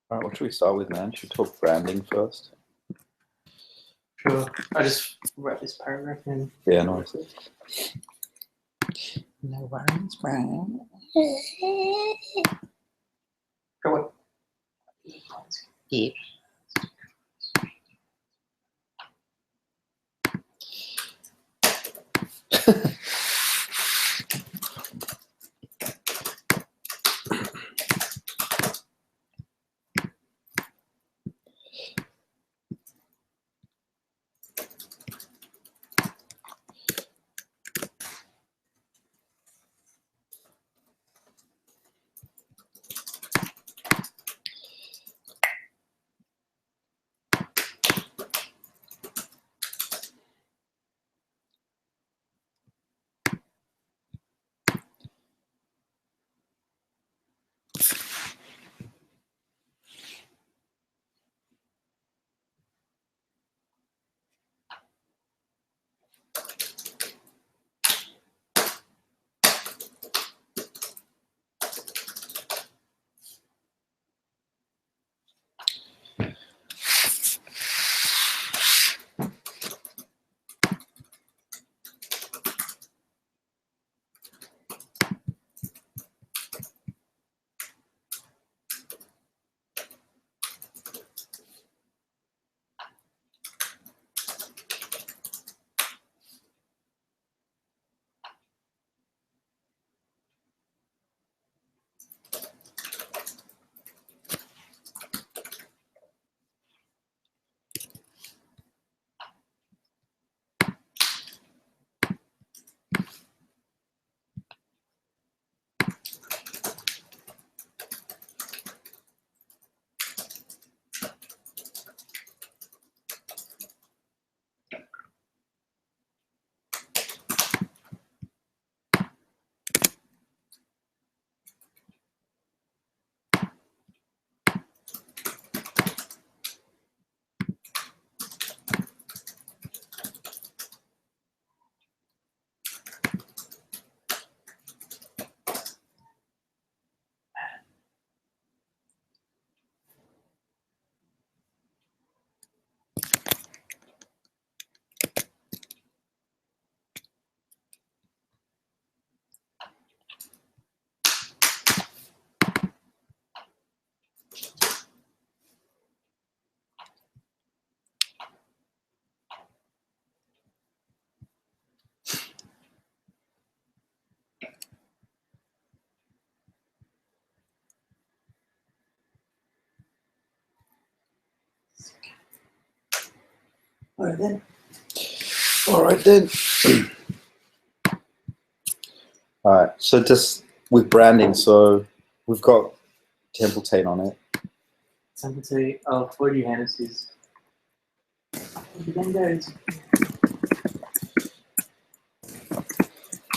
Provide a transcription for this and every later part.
All right, what should we start with, man? Should we talk branding first? Sure. I just wrote this paragraph in. Yeah, nice. No worries, Brian. Go on. Yeah. All right then. All right then. All right, so just with branding, so we've got template on it. Something say, oh, 40 Hennessy's. Then guys.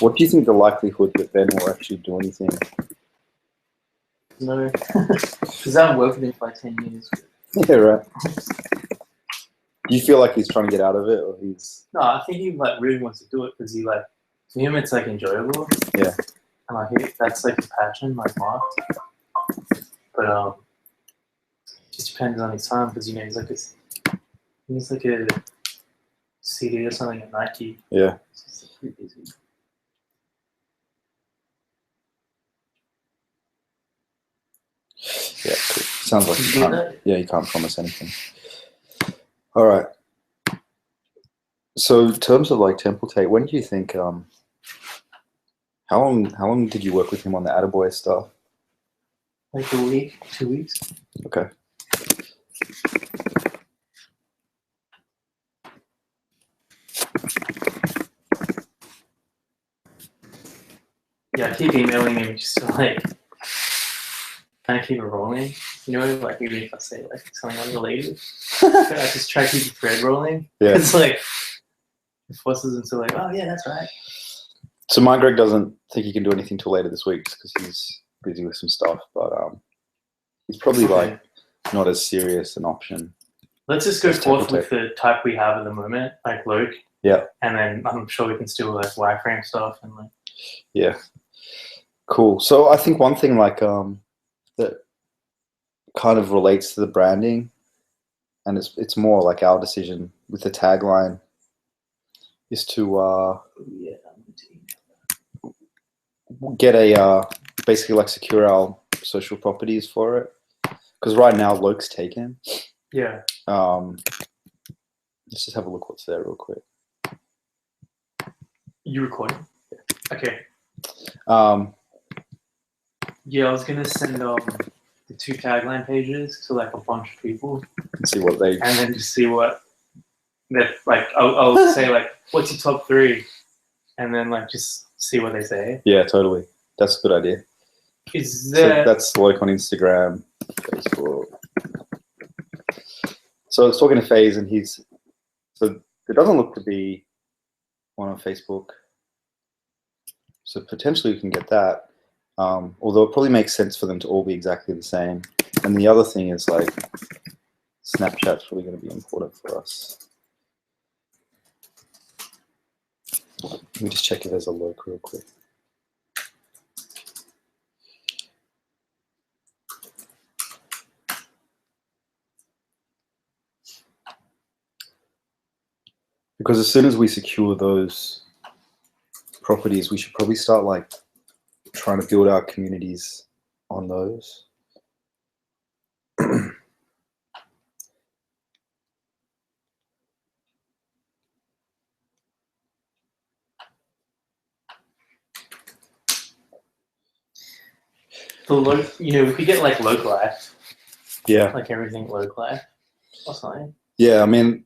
What do you think the likelihood that Ben will actually do anything? No. Because I haven't worked with him for like 10 years. Yeah, right. Do you feel like he's trying to get out of it, or he's? No, I think he like really wants to do it because he like, to him it's like enjoyable. Yeah. And like that's like his passion, like Mark. But just depends on his time because he's like a CD or something at Nike. Yeah. It's just pretty busy. Yeah. Cool. Sounds like Did you you do can't. that? Yeah, you can't promise anything. All right. So in terms of like template, when do you think? How long did you work with him on the Attaboy stuff? Like a week, 2 weeks. Okay. Yeah, I keep emailing him just to like kind of keep it rolling. You know, like even if I say like something unrelated, I just try to keep the thread rolling. Yeah. It's like it forces him to like, oh yeah, that's right. So my Greg doesn't think he can do anything till later this week because he's busy with some stuff, but he's probably like not as serious an option. Let's just go Just forth template. with the type we have at the moment, like Loke. Yeah. And then I'm sure we can still like wireframe stuff and like. Yeah. Cool. So I think one thing like that kind of relates to the branding, and it's more like our decision with the tagline is to get a basically like secure our social properties for it, because right now Loke's taken. Yeah. Let's just have a look what's there real quick. You recording? Yeah. Okay. Yeah, I was gonna send the 2 tagline pages to like a bunch of people, and see what they. and then just see what that like. I'll say like, what's your top 3, and then like just see what they say. Yeah, totally. That's a good idea. Is So there? that's Loke on Instagram, Facebook. So I was talking to FaZe, and so there doesn't look to be one on Facebook. So potentially we can get that. Although it probably makes sense for them to all be exactly the same. And the other thing is like Snapchat's probably going to be important for us. Let me just check if there's a Loke real quick. Because as soon as we secure those properties, we should probably start like trying to build our communities on those. The Loke, if we get like Loke Life, Yeah. like everything Loke Life or something. Yeah, I mean,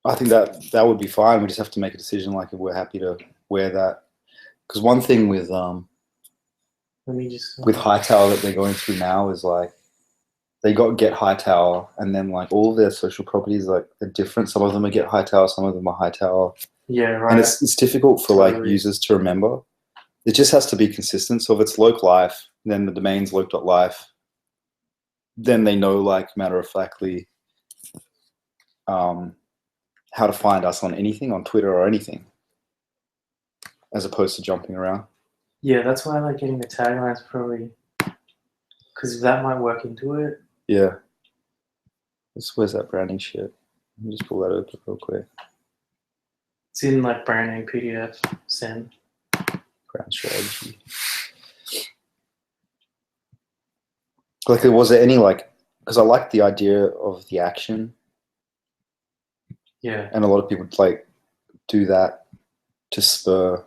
I think that would be fine. We just have to make a decision, like if we're happy to wear that. Because one thing with Let me just Hightower that they're going through now is like they got Get Hightower, and then like all of their social properties like are different. Some of them are Get Hightower, some of them are Hightower. Yeah, right. And it's difficult for like users to remember. It just has to be consistent. So if it's Loke Life, then the domain's loke.life. Then they know like matter of factly how to find us on anything, on Twitter or anything, as opposed to jumping around. Yeah, that's why I like getting the taglines probably, because that might work into it. Yeah. Where's that branding shit? Let me just pull that open real quick. It's in like branding PDF send. Brand strategy. Like, was there any like? Because I like the idea of the action. Yeah. And a lot of people like do that to spur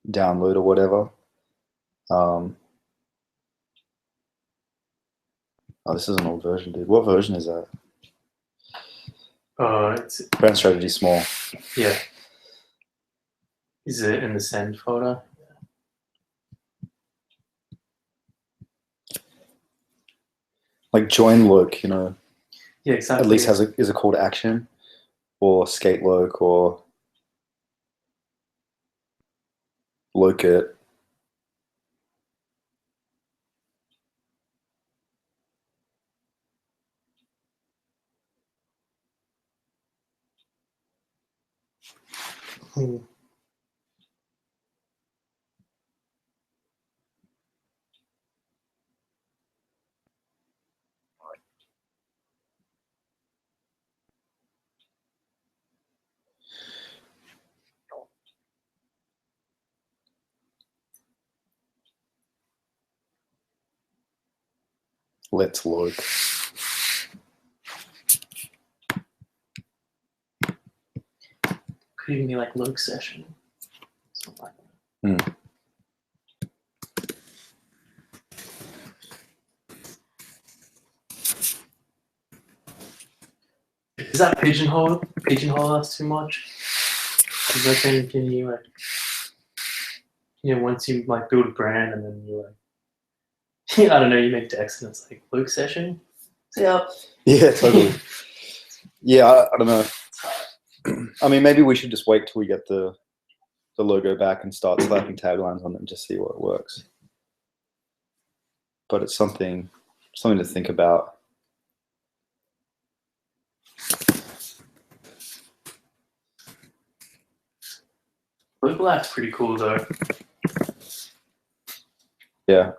download or whatever. Oh, this is an old version, dude. What version is that? It's Brand strategy small. Yeah. Is it in the send folder? Like join Loke, Yeah, exactly. at least is a call to action, or skate Loke, or Loke it. Let's Loke. Could even be like Loke session. Something like that. Does that pigeonhole us too much? Is that thing, can you like, once you like build a brand and then you like, I don't know, you make decks and it's like Loke session. See ya. Yeah, totally. Yeah, I don't know. I mean, maybe we should just wait till we get the logo back and start slapping taglines on it and just see what works. But it's something to think about. Loke Life's pretty cool though. Yeah,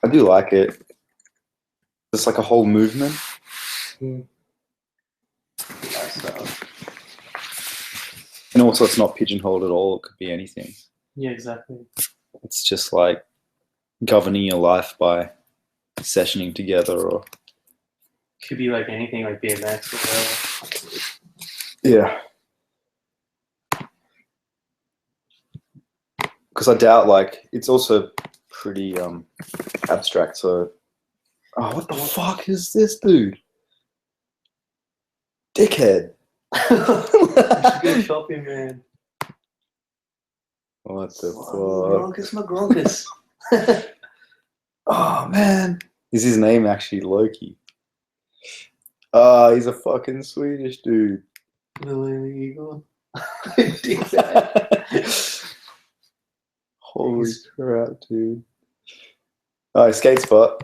I do like it. It's like a whole movement. Lifestyle. And also it's not pigeonholed at all. It could be anything. Yeah, exactly. It's just like governing your life by sessioning together or Could be like anything, like BMX or whatever. yeah. Because I doubt like it's also pretty abstract. So, oh, what the fuck is this dude? Dickhead. You should go shopping, man. What the Gronkus McGronkus. fuck? Oh man, is his name actually Loki? Ah, he's a fucking Swedish dude. The Lily Eagle. Dig that. Holy crap, dude. Oh, skate spot.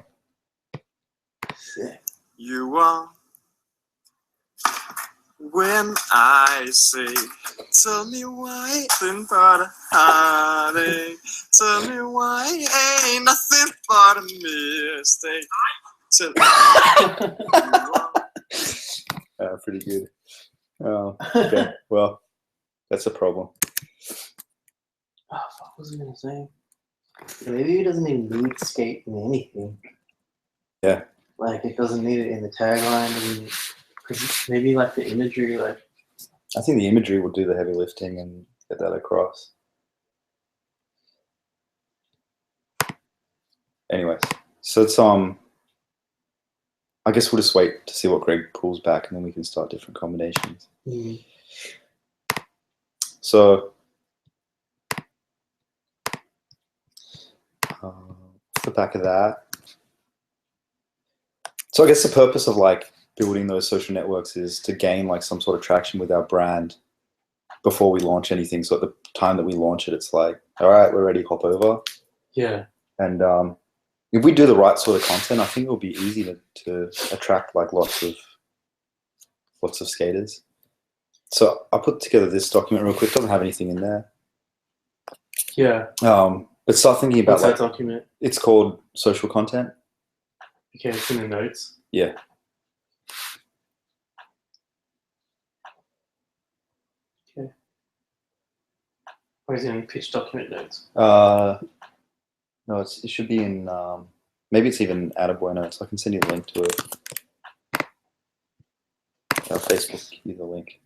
Sick. You are when I say, tell me why nothing but a heartache. Tell me why ain't nothing but a mistake. Tell me you are. Pretty good. Oh, okay. Well, that's a problem. Oh, fuck, what was I gonna say? Maybe it doesn't even need skate in anything. Yeah. Like, it doesn't need it in the tagline. Because maybe, like, the imagery, like... I think the imagery will do the heavy lifting and get that across. Anyways, so it's I guess we'll just wait to see what Greg pulls back, and then we can start different combinations. So, the back of that. So I guess the purpose of like building those social networks is to gain like some sort of traction with our brand before we launch anything. So at the time that we launch it, it's like, all right, we're ready, hop over. Yeah. And if we do the right sort of content, I think it'll be easy to attract like lots of skaters. So I put together this document real quick. It doesn't have anything in there. Yeah. But start thinking about What's like that document? it's called social content. Okay, it's in the notes. Yeah. Okay. Or is it in pitch document notes? No, it should be in maybe it's even Attaboy notes. I can send you the link to it. Facebook, give you the link.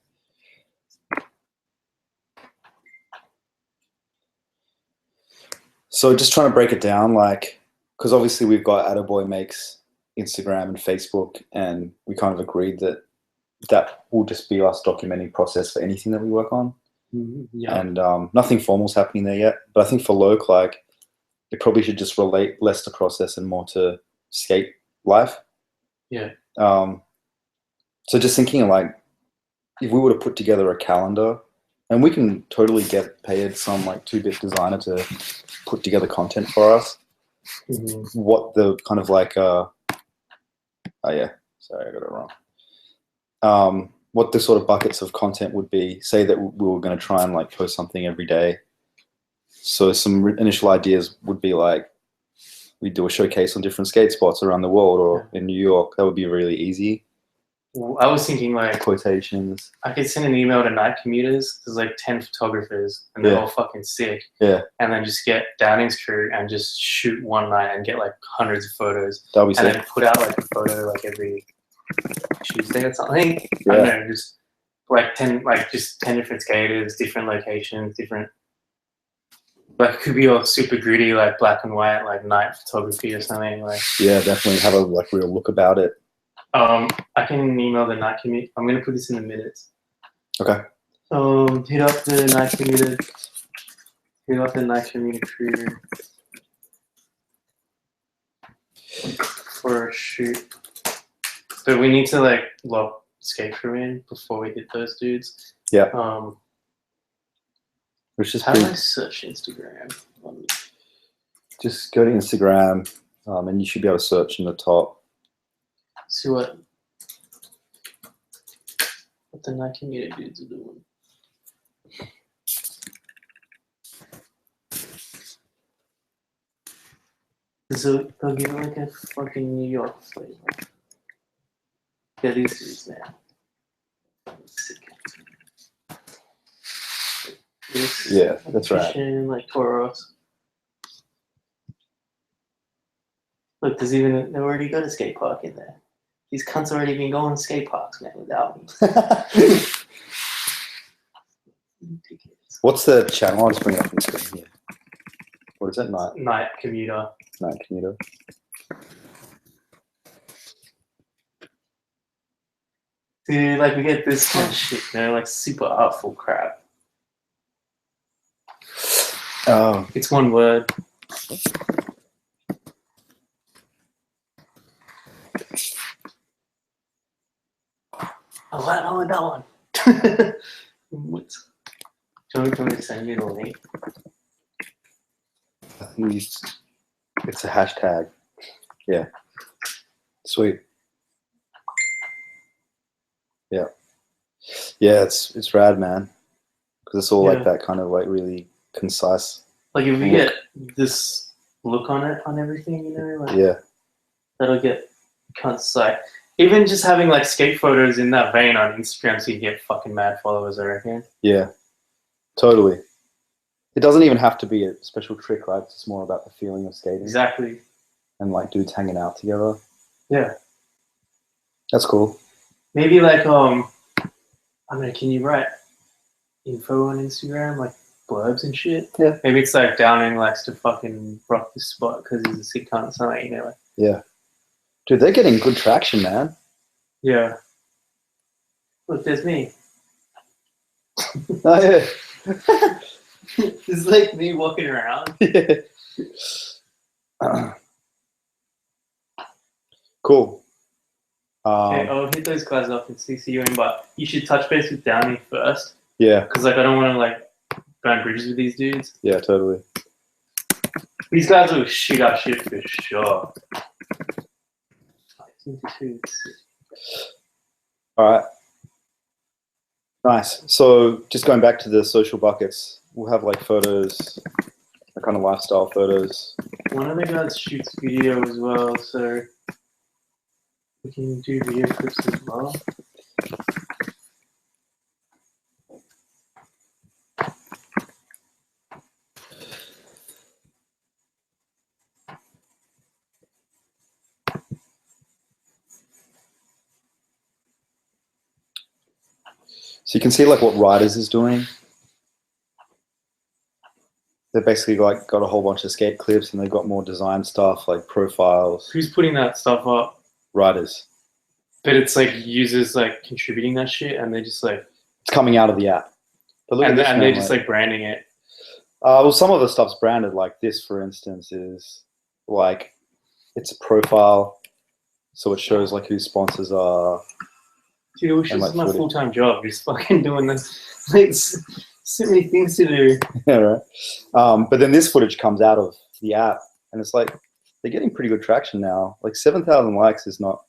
So just trying to break it down, like, because obviously we've got Attaboy makes Instagram and Facebook, and we kind of agreed that that will just be us documenting process for anything that we work on. Yeah. And nothing formal's happening there yet. But I think for Loke, like, it probably should just relate less to process and more to skate life. Yeah. So just thinking of like, if we were to put together a calendar, and we can totally get paid some like 2-bit designer to put together content for us. What the kind of like, oh yeah, sorry, I got it wrong. What the sort of buckets of content would be, say that we were going to try and like post something every day. So some initial ideas would be like, we do a showcase on different skate spots around the world or in New York. That would be really easy. I was thinking like Quotations. I could send an email to night commuters. There's like 10 photographers and they're all fucking sick. Yeah. And then just get Downing's crew and just shoot one night and get like hundreds of photos. That'll be sick. And then put out like a photo like every Tuesday or something. Yeah. I don't know, just like 10 different skaters, different locations, different. Like it could be all super gritty, like black and white, like night photography or something. Like yeah, definitely have a like real look about it. I can email the night commute. I'm gonna put this in the minutes. Okay. Hit up the night commuter. Hit up the night commuter crew for a shoot. But we need to like lock skate crew in before we hit those dudes. Yeah. How do I search Instagram? Just go to Instagram, and you should be able to search in the top. See what the night commuter dudes are doing. So they'll give it like a fucking New York flavor. Yeah, these dudes, man. This, Yeah, that's right. Kitchen, like Toros. Look, they've already got a skate park in there. These cunts already been going to skate parks, man, without me. What's the channel? I'll just bring it up on the screen here. What is it? Night commuter. Night commuter. Dude, like we get this kind of shit, like super artful crap. Oh, It's one word. Oh, I want that one. What? Do you want me to send you the link? I think it's a hashtag. Yeah. Sweet. Yeah. Yeah, it's rad, man. Because it's all like that kind of like really concise. Like if we look. get this look on it, on everything, like Yeah. that'll get concise. Even just having like skate photos in that vein on Instagram so you get fucking mad followers, I reckon. Yeah. Totally. It doesn't even have to be a special trick, right? It's just more about the feeling of skating. Exactly. And like dudes hanging out together. Yeah. That's cool. Maybe like can you write info on Instagram, like blurbs and shit? Yeah. Maybe it's like Downing likes to fucking rock the spot because he's a sick cunt or something, like. Yeah. Dude, they're getting good traction, man. Yeah. Look, there's me. Oh, yeah. It's like me walking around. Yeah. Cool. Okay, I'll hit those guys up and CC you in, but you should touch base with Downey first. Yeah. Because like I don't want to like burn bridges with these dudes. Yeah, totally. These guys will shit up shit for sure. All right. Nice. So just going back to the social buckets, we'll have like photos, the kind of lifestyle photos. One of the guys shoots video as well, so we can do video clips as well. So you can see like what Riders is doing. They've basically like got a whole bunch of skate clips and they've got more design stuff like profiles. Who's putting that stuff up? Riders. But it's like users like contributing that shit and they just like It's coming out of the app. But look at and, this, and man, they're just like branding it. Well, some of the stuff's branded. Like this, for instance, is like it's a profile, so it shows like who sponsors are. Dude, I wish And, this like, was my footage. full-time job, just fucking doing this. Like, so many things to do. Yeah, right. But then this footage comes out of the app, and it's like they're getting pretty good traction now. Like 7,000 likes is not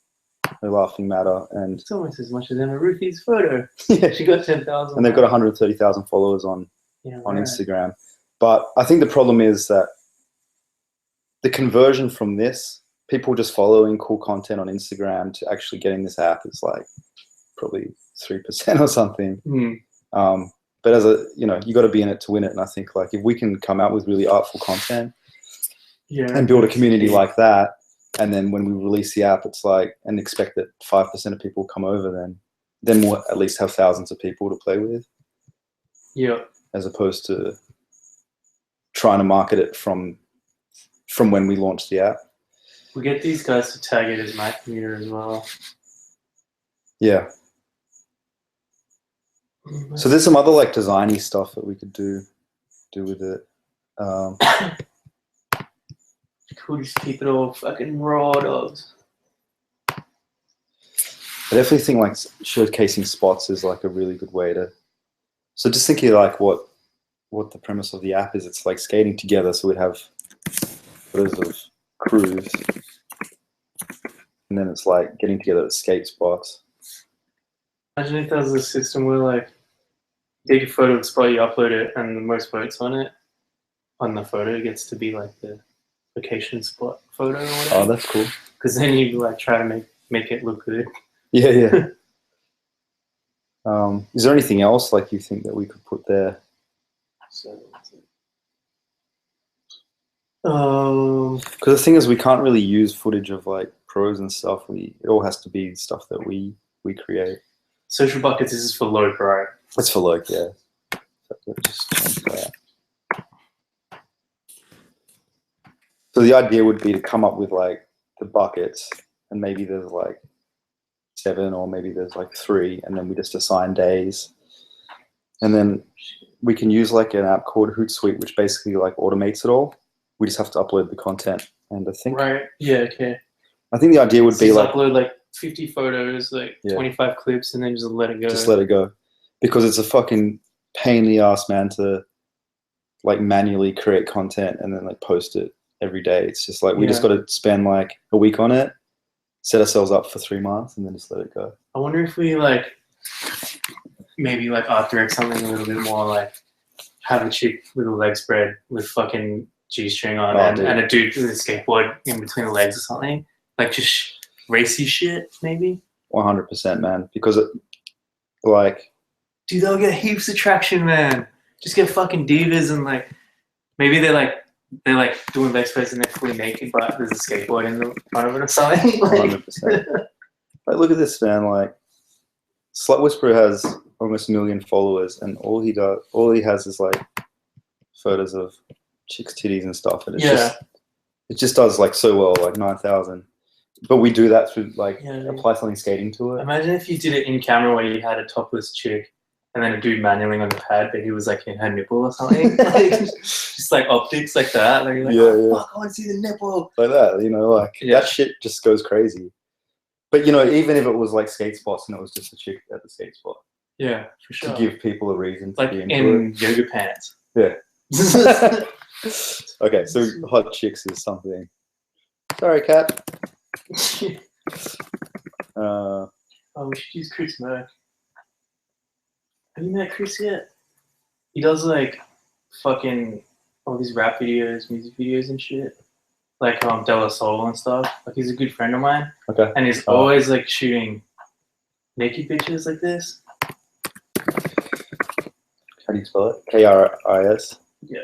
a laughing matter, and It's almost as much as Emma Ruthie's photo. yeah, She got 10,000. and they've got 130,000 followers on Instagram. But I think the problem is that the conversion from this, people just following cool content on Instagram to actually getting this app is like probably 3% or something. But as a, you got to be in it to win it. And I think like if we can come out with really artful content and build a community like that, and then when we release the app, it's like, and expect that 5% of people come over, then we'll at least have thousands of people to play with. Yeah. As opposed to trying to market it from when we launched the app. We get these guys to tag it as my commuter as well. Yeah. So there's some other like designy stuff that we could do with it. Cool, just keep it all fucking raw dogs. I definitely think like showcasing spots is like a really good way to. So just thinking like what the premise of the app is, it's like skating together. So we'd have photos of crews, and then it's like getting together at skate spots. Imagine if there was a system where like take a photo of the spot, you upload it, and the most votes on it on the photo gets to be like the vacation spot photo or Oh, whatever. that's cool. Because then you like try to make it look good. Yeah, yeah. Is there anything else like you think that we could put there? So, Because the thing is, we can't really use footage of like pros and stuff. It all has to be stuff that we create. social buckets. This is for Loke, right? It's for Loke, yeah. So just change that. So the idea would be to come up with like the buckets, and maybe there's like 7 or maybe there's like 3, and then we just assign days, and then we can use like an app called Hootsuite, which basically like automates it all. We just have to upload the content, and I think Okay. I think the idea would So be just like upload like 50 photos, like 25 clips, and then just let it go. just let it go, because it's a fucking pain in the ass, man, to like manually create content and then like post it every day. It's just like we just got to spend like a week on it, set ourselves up for 3 months, and then just let it go. I wonder if we like maybe like art direct something a little bit more, like have a chick with a leg spread with fucking G-string on and a dude with a skateboard in between the legs or something, like just racy shit maybe. 100%, man, because it like, dude, they'll get heaps of traction, man. Just get fucking divas and like maybe they're like doing leg spreads and they're fully naked, but there's a skateboard in the front of it or something. 100%. Like, look at this, man. Like, Slut Whisperer has almost 1 million followers, and all he has is like photos of chicks' titties and stuff, and it just does like so well, like 9,000. But we do that through like apply something skating to it. Imagine if you did it in camera where you had a topless chick and then a dude manualing on the pad, but he was like in her nipple or something. Like, just like optics like that. Like, you're like, fuck, I want to see the nipple. Like that, you know, like that shit just goes crazy. But you know, even if it was like skate spots and it was just a chick at the skate spot. Yeah, for sure. To give people a reason to like be into in it. yoga pants. Yeah. Okay, so hot chicks is something. Sorry, cat. Oh, we should use Chris Merck. Have you met Chris yet? He does like fucking all these rap videos, music videos and shit. Like De La Soul and stuff. Like he's a good friend of mine. Okay. And he's always like shooting naked bitches like this. How do you spell it? K-R-I-S? Yeah.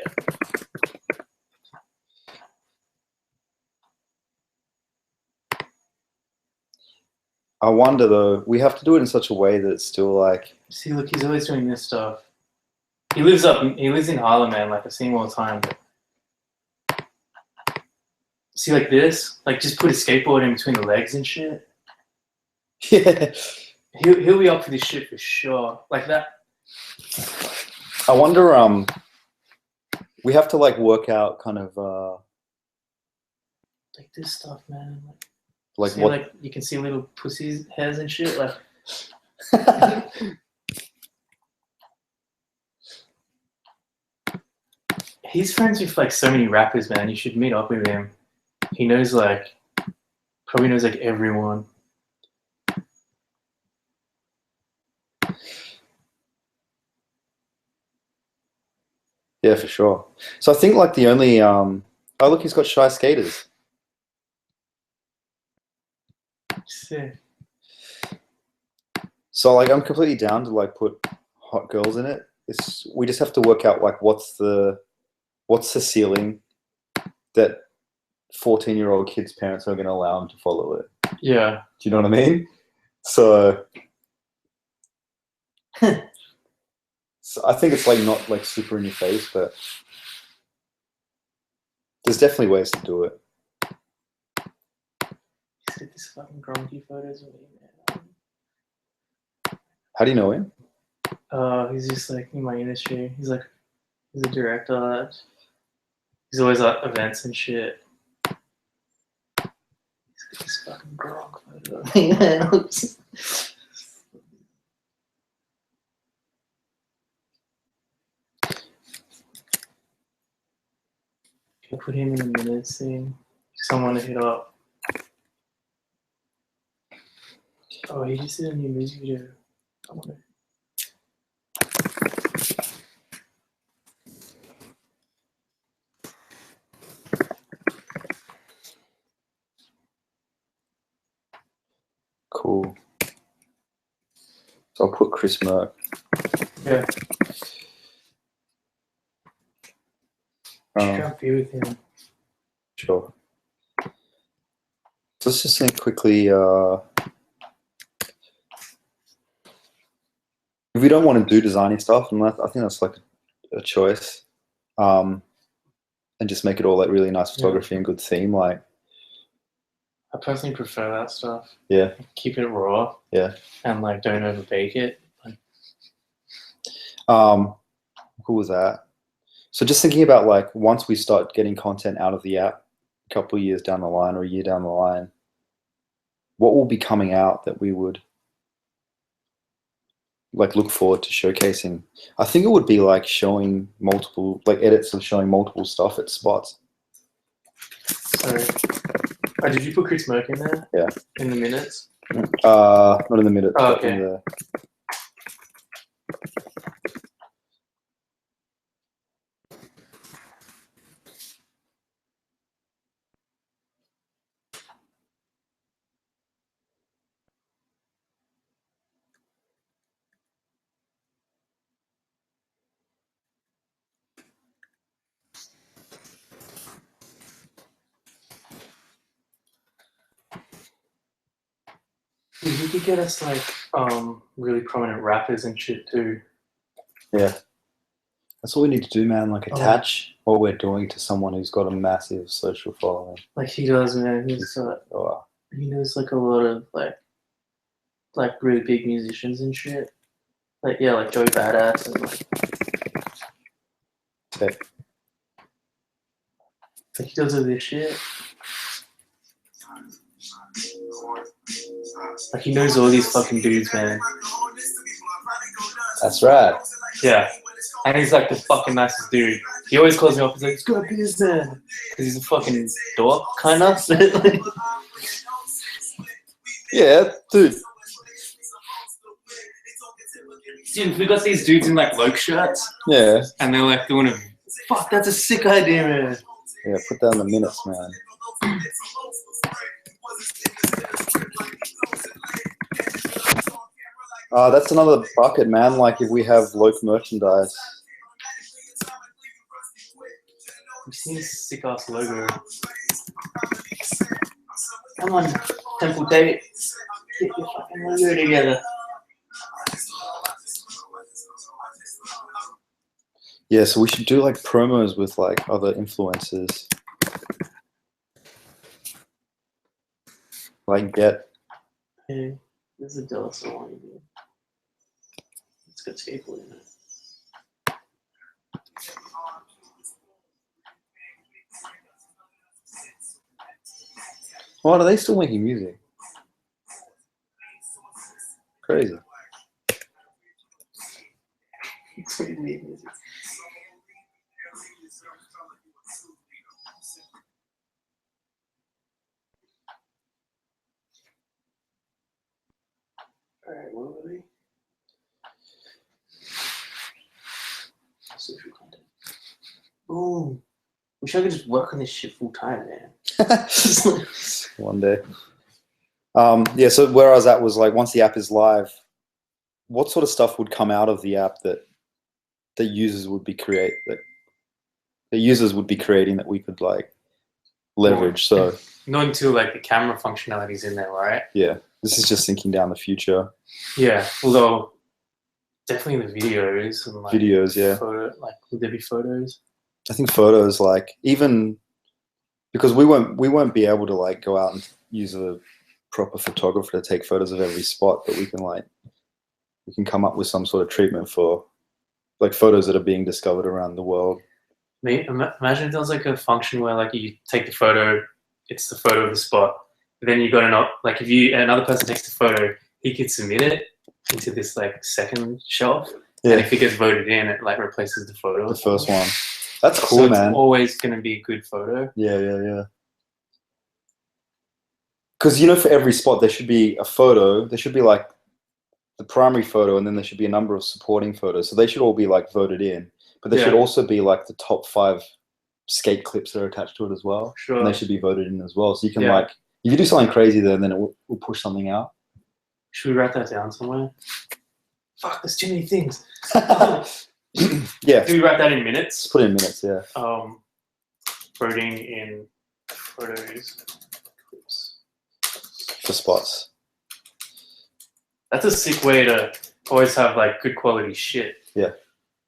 I wonder though, we have to do it in such a way that it's still like. See, look, he's always doing this stuff. He lives in Harlem, man. Like I see him all the time. But see, like this, like just put a skateboard in between the legs and shit. Yeah. He'll be up for this shit for sure. Like that. I wonder. We have to like work out kind of. Like this stuff, man. Like see, what? Like you can see little pussies hairs and shit. Like. He's friends with like so many rappers, man. You should meet up with him. He knows probably knows like everyone. Yeah, for sure. So I think like the only oh look, he's got Shy Skaters. Sick. So like I'm completely down to like put hot girls in it. We just have to work out like what's the ceiling that 14-year-old kids' parents are going to allow them to follow it. Yeah. Do you know what I mean? So, so I think it's like not like super in your face, but there's definitely ways to do it. He's got these fucking grumpy photos of me, man. How do you know him? He's just like in my industry. He's a director. He's always at events and shit. He's got this fucking grog photo of me, man. Can I put him in a minute scene? Someone to hit up. Oh, he just did a new music video. I wonder. Cool. So I'll put Chris Merck. Yeah. Um, Can't be with him. Sure. So let's just think quickly. If we don't want to do designy stuff, and I think that's like a choice, and just make it all like really nice photography and good theme, like. I personally prefer that stuff. Yeah. Keep it raw. Yeah. And like don't overbake it. Like, cool with that. So just thinking about like once we start getting content out of the app, a couple of years down the line or a year down the line, what will be coming out that we would like look forward to showcasing? I think it would be like showing multiple, like edits of showing multiple stuff at spots. sorry. Did you put Chris Merck in there? Yeah. In the minutes? Not in the minutes, Oh, but in the. You could get us like really prominent rappers and shit too. Yeah. That's what we need to do, man. Like attach what we're doing to someone who's got a massive social following. Like he does, man. He knows like a lot of like really big musicians and shit. Like yeah, like Joey Badass and like he does all this shit. Like he knows all these fucking dudes, man. That's right. Yeah. And he's like the fucking nicest dude. He always calls me up. He's like, "It's good business," because he's a fucking dork, kind of. Yeah, dude. Dude, we got these dudes in like Loke shirts. Yeah. And they're like doing a fuck. That's a sick idea, man. Yeah, put down the minutes, man. That's another bucket, man. Like if we have Loke merchandise. We've seen this sick ass logo. Come on, Temple Date. Get your fucking logo together. Yeah, so we should do like promos with like other influencers. Like get. Hey, this is a Della one. It's got skateboard in it. What, are they still making music? Crazy. Alright, what were we? Social content. Boom. Wish I could just work on this shit full time, man. One day. Yeah, so where I was at was like once the app is live, what sort of stuff would come out of the app that users would be creating that we could like leverage? So not until like the camera functionality's in there, right? Yeah, this is just thinking down the future. Yeah, although definitely the videos and like Videos, yeah. like would there be photos? I think photos, like even because we won't be able to like go out and use a proper photographer to take photos of every spot, but we can come up with some sort of treatment for like photos that are being discovered around the world. Imagine if there was like a function where like you take the photo, it's the photo of the spot, but then you got like if another person takes the photo, he could submit it into this like second shelf, and if it gets voted in, it like replaces the photo. The first one. That's cool, so man. It's always going to be a good photo. Yeah. Because for every spot there should be a photo. There should be like the primary photo, and then there should be a number of supporting photos. So they should all be like voted in. But there should also be like the top 5 skate clips that are attached to it as well. Sure. And they should be voted in as well. So you can like, if you do something crazy there, then it will push something out. Should we write that down somewhere? Fuck, there's too many things. Yeah, Do we write that in minutes? just put it in minutes. Yeah. Voting in photos. Clips. For spots. That's a sick way to always have like good quality shit. Yeah,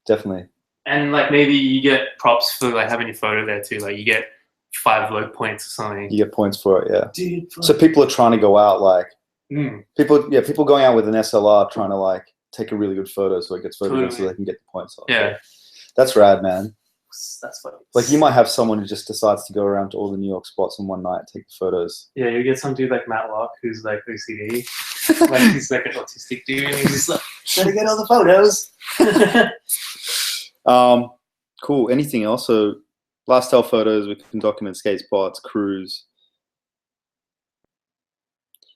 definitely. And like maybe you get props for like having your photo there too. Like you get 5 Loke points or something. You get points for it. Yeah. Dude, So people are trying to go out like mm, people going out with an SLR trying to like take a really good photo so it gets voted in so they can get the points off. yeah, That's rad, man. that's funny. Like you might have someone who just decides to go around to all the New York spots in one night, take the photos. Yeah, you get some dude like Matt Locke who's like OCD. Like he's like an autistic dude and he's just like, gotta get all the photos. Cool. Anything else? So lifestyle photos, we can document skate spots, crews.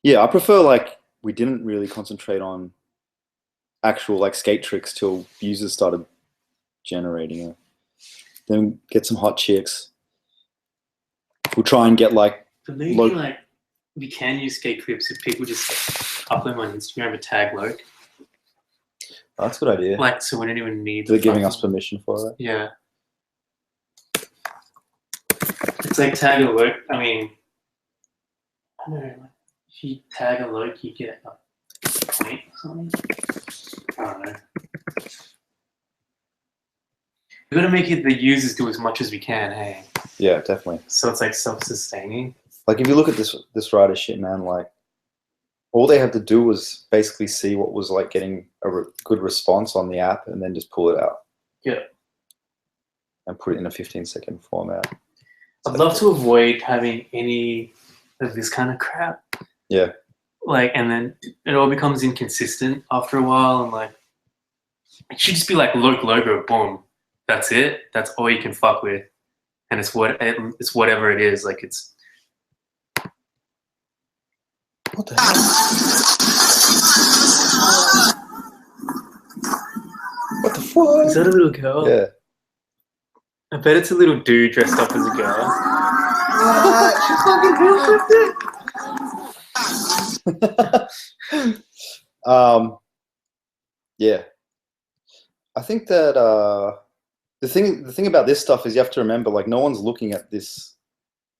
Yeah, I prefer like we didn't really concentrate on actual like skate tricks till users started generating it. Then get some hot chicks. We'll try and get like But maybe like we can use skate clips if people just like, upload them on Instagram and tag Loke. oh, that's a good idea. Like so we don't even need They're giving us permission for it. Yeah. It's like tag a Loke. I mean I don't know, like, if you tag a Loke you get a point or something. I don't know. We're gonna make it the users do as much as we can, hey. Yeah, definitely. So it's like self-sustaining. Like if you look at this rider shit, man, like all they had to do was basically see what was like getting a good response on the app and then just pull it out. Yeah. And put it in a 15-second format. I'd love to avoid having any of this kind of crap. Yeah. Like, and then it all becomes inconsistent after a while, and like, it should just be like Loke logo, boom. That's it. That's all you can fuck with, and it's whatever it is. Like it's. What the hell? What the fuck? Is that a little girl? Yeah. I bet it's a little dude dressed up as a girl. Yeah. I think that the thing about this stuff is you have to remember, like, no one's looking at this.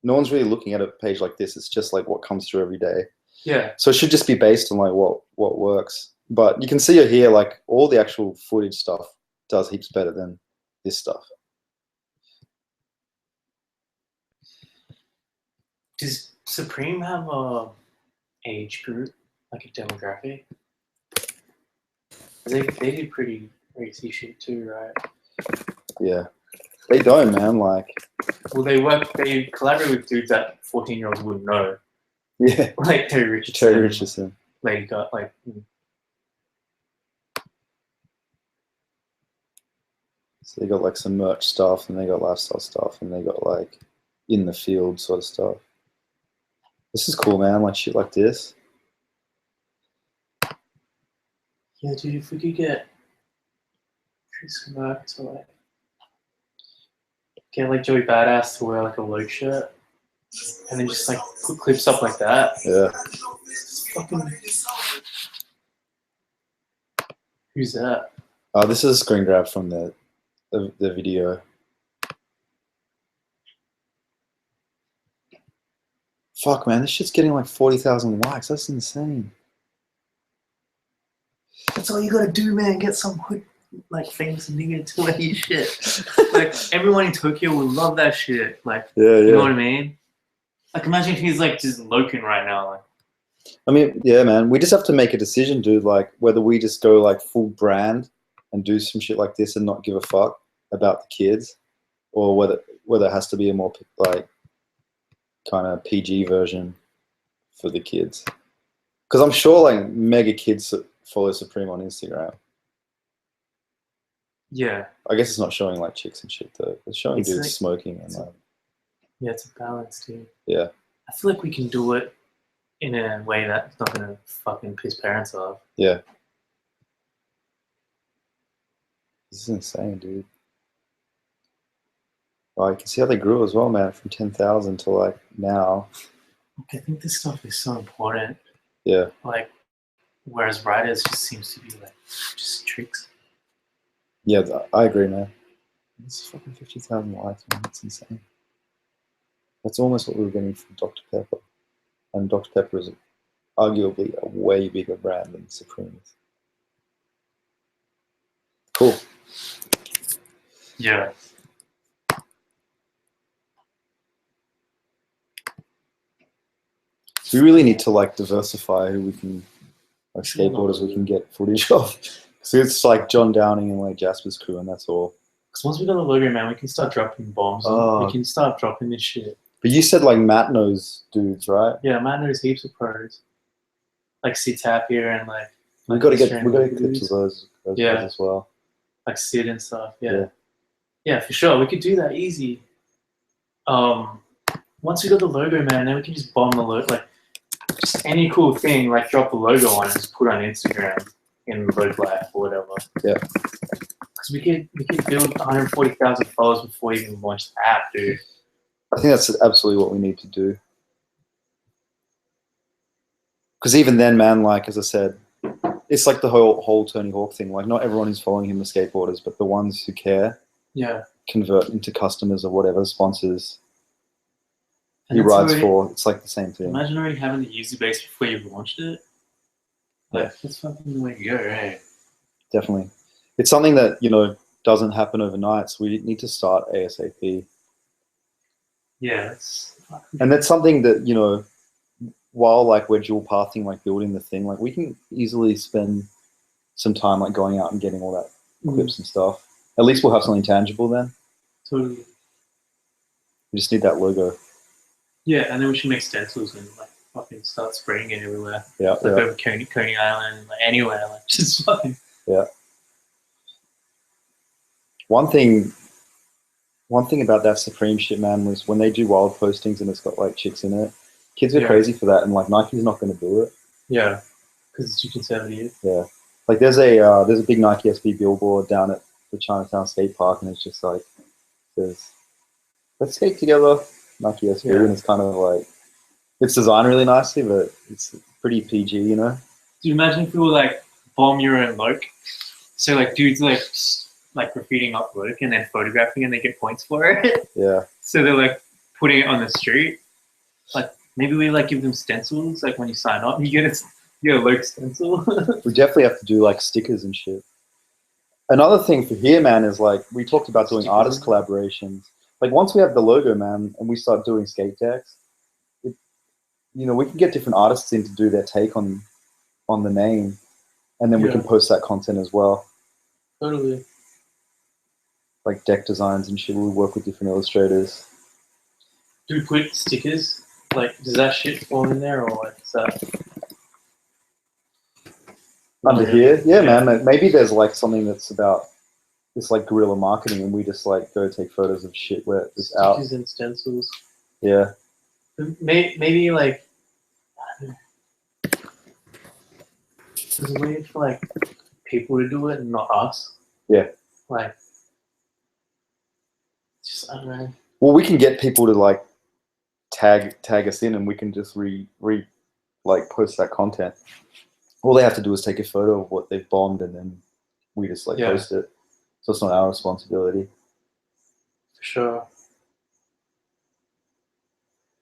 No one's really looking at a page like this. It's just like what comes through every day. Yeah. So it should just be based on like what works. But you can see here, like all the actual footage stuff does heaps better than this stuff. Does Supreme have a age group, like a demographic? They do pretty racy shit too, right? Yeah. They don't, man. Like, Well, they collaborate with dudes that 14-year-olds wouldn't know. yeah. Like Terry Richardson. Terry Richardson. Lady Gaga, like. So they got like some merch stuff, and they got lifestyle stuff, and they got like in the field sort of stuff. This is cool, man. Like shit like this. Yeah, dude, if we could get Chris Mark to like get like Joey Badass to wear like a Loke shirt, and then just like put clips up like that. Yeah. It's fucking. Who's that? This is a screen grab from the video. Fuck, man, this shit's getting like 40,000 likes. That's insane. That's all you gotta do, man. Get some hood, like famous nigga to wear your shit. Like everyone in Tokyo will love that shit. Like, Yeah, you know what yeah. I mean? Like, imagine if he's like just Loken right now. Like, I mean, yeah, man. We just have to make a decision, dude. Like whether we just go like full brand and do some shit like this and not give a fuck about the kids, or whether it has to be a more like kind of PG version for the kids. Because I'm sure like mega kids follow Supreme on Instagram. yeah, I guess it's not showing like chicks and shit though. It's showing It's dudes like- smoking and like, yeah, it's a balance, dude. yeah. I feel like we can do it in a way that's not gonna fucking piss parents off. Yeah. This is insane, dude. Oh, you can see how they grew as well, man, from 10,000 to like now. I think this stuff is so important. Yeah. Like, Whereas Riders just seems to be like just tricks. Yeah, I agree, man. It's fucking 50,000 likes, man. That's insane. That's almost what we were getting from Dr. Pepper. And Dr. Pepper is arguably a way bigger brand than Supreme is. Cool. Yeah. So we really need to like diversify who we can, like skateboarders we can get footage of. So it's like John Downing and like Jasper's crew, and that's all. Because once we got the logo, man, we can start dropping bombs. Oh. We can start dropping this shit. But you said like Matt knows dudes, right? Yeah, Matt knows heaps of pros. Like Sid here and like We got to get Australian clips of those Yeah. guys as well. like Sid and stuff. Yeah. Yeah. Yeah, for sure. We could do that easy. Once we got the logo, man, then we can just bomb the logo. Like just any cool thing, like drop the logo on and just put on Instagram in Loke Life or whatever. Yeah. Because we could build 140,000 followers before we even launch the app, dude. I think that's absolutely what we need to do. Because even then, man, like as I said, it's like the whole Tony Hawk thing. Like not everyone who's following him are skateboarders, but the ones who care Yeah. convert into customers or whatever, sponsors And he that's rides already- for. It's like the same thing. Imagine already having the user base before you've launched it. Like, that's fucking the way to go, right? Definitely. It's something that, you know, doesn't happen overnight. So we need to start ASAP. Yeah, that's fucking... And that's something that, you know, while like we're dual pathing, like building the thing, like we can easily spend some time like going out and getting all that clips and stuff. At least we'll have something tangible then. Totally. We just need that logo. Yeah, and then we should make stencils and like fucking start spraying it everywhere. Yeah. Like over Coney Island, like anywhere, like just fucking... Yeah. One thing about that Supreme shit, man, was when they do wild postings and it's got like chicks in it, kids are crazy for that, and like Nike's not going to do it. Yeah, because it's too conservative. Yeah, like there's a big Nike SB billboard down at the Chinatown skate park, and it's just like says, "Let's skate together." Nike SB, and it's kind of like it's designed really nicely, but it's pretty PG, you know. Do you imagine if we were like bomb your own Loke? So like dudes like graffitiing up Loke and then photographing, and they get points for it. Yeah. So they're like putting it on the street. Like maybe we like give them stencils. Like when you sign up, you get a Loke stencil. We definitely have to do like stickers and shit. Another thing for here, man, is like we talked about doing artist collaborations. Like once we have the logo, man, and we start doing skate decks, you know, we can get different artists in to do their take on the name, and then we can post that content as well. Totally. Like deck designs and shit. We work with different illustrators. Do we put stickers? Like, does that shit fall in there, or like is that Under here? Yeah, man. Maybe there's like something that's about this like guerrilla marketing, and we just like go take photos of shit where it's out. stickers and stencils? Yeah. Maybe like there's a way for like people to do it and not us. Yeah. Like, just I don't know. Well, we can get people to like tag us in, and we can just like post that content. All they have to do is take a photo of what they've bombed, and then we just like post it. So it's not our responsibility. For sure.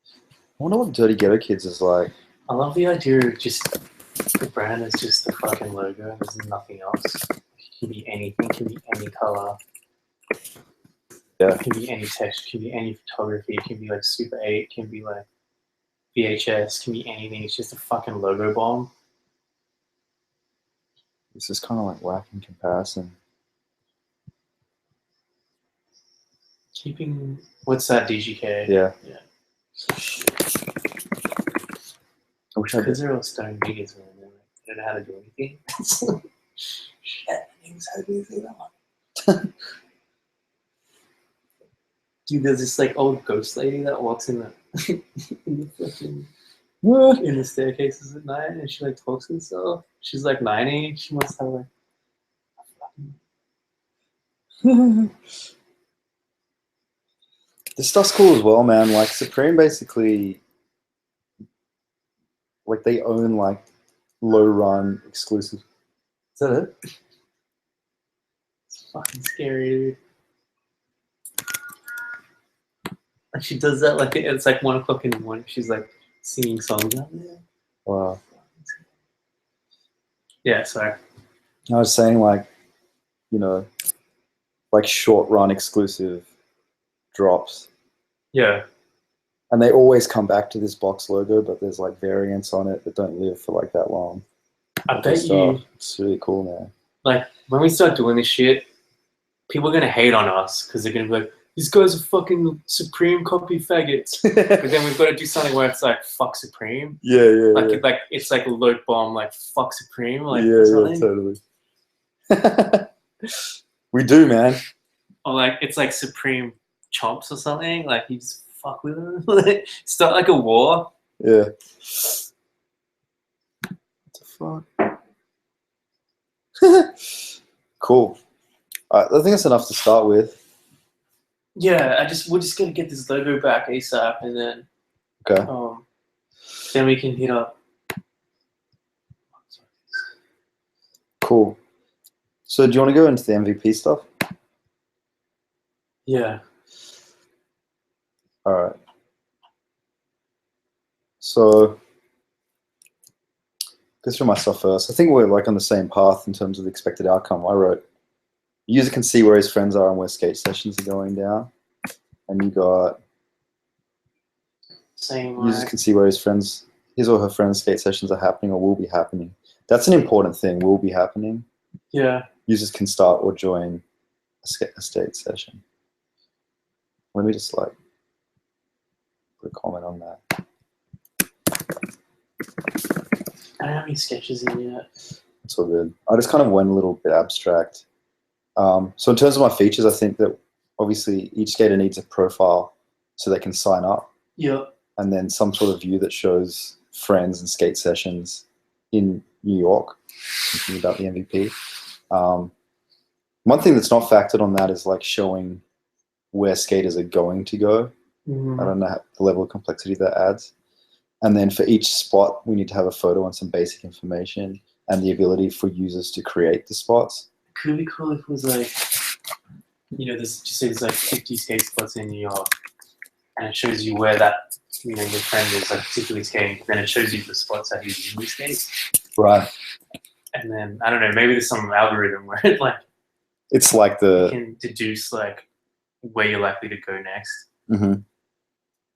I wonder what Dirty Ghetto Kids is like. I love the idea of just the brand is just the fucking logo. There's nothing else. It can be anything. It can be any color. Yeah. It can be any text. It can be any photography. It can be like Super 8. It can be like VHS. It can be anything. It's just a fucking logo bomb. This is kind of like whack in comparison. Keeping what's that DGK? Yeah. Yeah. I wish I Because did. they're all stone niggas, man. They don't know how to do anything. Shit, niggas, how do you say that one? Dude, there's this like old ghost lady that walks in the in the staircases at night, and she like talks to herself. She's like 90. She must have like This stuff's cool as well, man. Like Supreme basically, like they own like low run exclusive. Is that it? It's fucking scary, dude. And she does that like it's like 1 o'clock in the morning. She's like singing songs out there. Wow. Yeah, sorry. I was saying, like, you know, like short run exclusive drops. Yeah. And they always come back to this box logo, but there's like variants on it that don't live for like that long. I bet you, it's really cool, man. like, when we start doing this shit, people are gonna hate on us because they're gonna be like, these guys are fucking Supreme copy faggots. But then we've got to do something where it's like, fuck Supreme. Yeah. Like it's like a Loke bomb, like fuck Supreme, like yeah, something. totally. We do, man. Or like it's like Supreme chomps or something. Like you just fuck with them. Start like a war. Yeah. What the fuck? Cool. I think that's enough to start with. Yeah, we're just gonna get this logo back ASAP, and then Okay. then we can hit up. Cool. So do you want to go into the MVP stuff? Yeah. All right. So go through my stuff first. I think we're like on the same path in terms of the expected outcome. I wrote, user can see where his friends are and where skate sessions are going down. And you got Same. users can see where his or her friends' skate sessions are happening or will be happening. That's an important thing, will be happening. Yeah. Users can start or join a skate session. Let me just like put a comment on that. I don't have any sketches in yet. It's all good. I just kind of went a little bit abstract. So in terms of my features, I think that obviously each skater needs a profile so they can sign up. Yep. And then some sort of view that shows friends and skate sessions in New York, thinking about the MVP. One thing that's not factored on that is like showing where skaters are going to go. I don't know the level of complexity that adds. And then for each spot, we need to have a photo and some basic information and the ability for users to create the spots. It could be cool if it was like, you know, there's like 50 skate spots in New York, and it shows you where that, you know, your friend is like particularly skating. Then it shows you the spots that he usually skates. Right. And then I don't know, maybe there's some algorithm where it like it's like you can deduce like where you're likely to go next.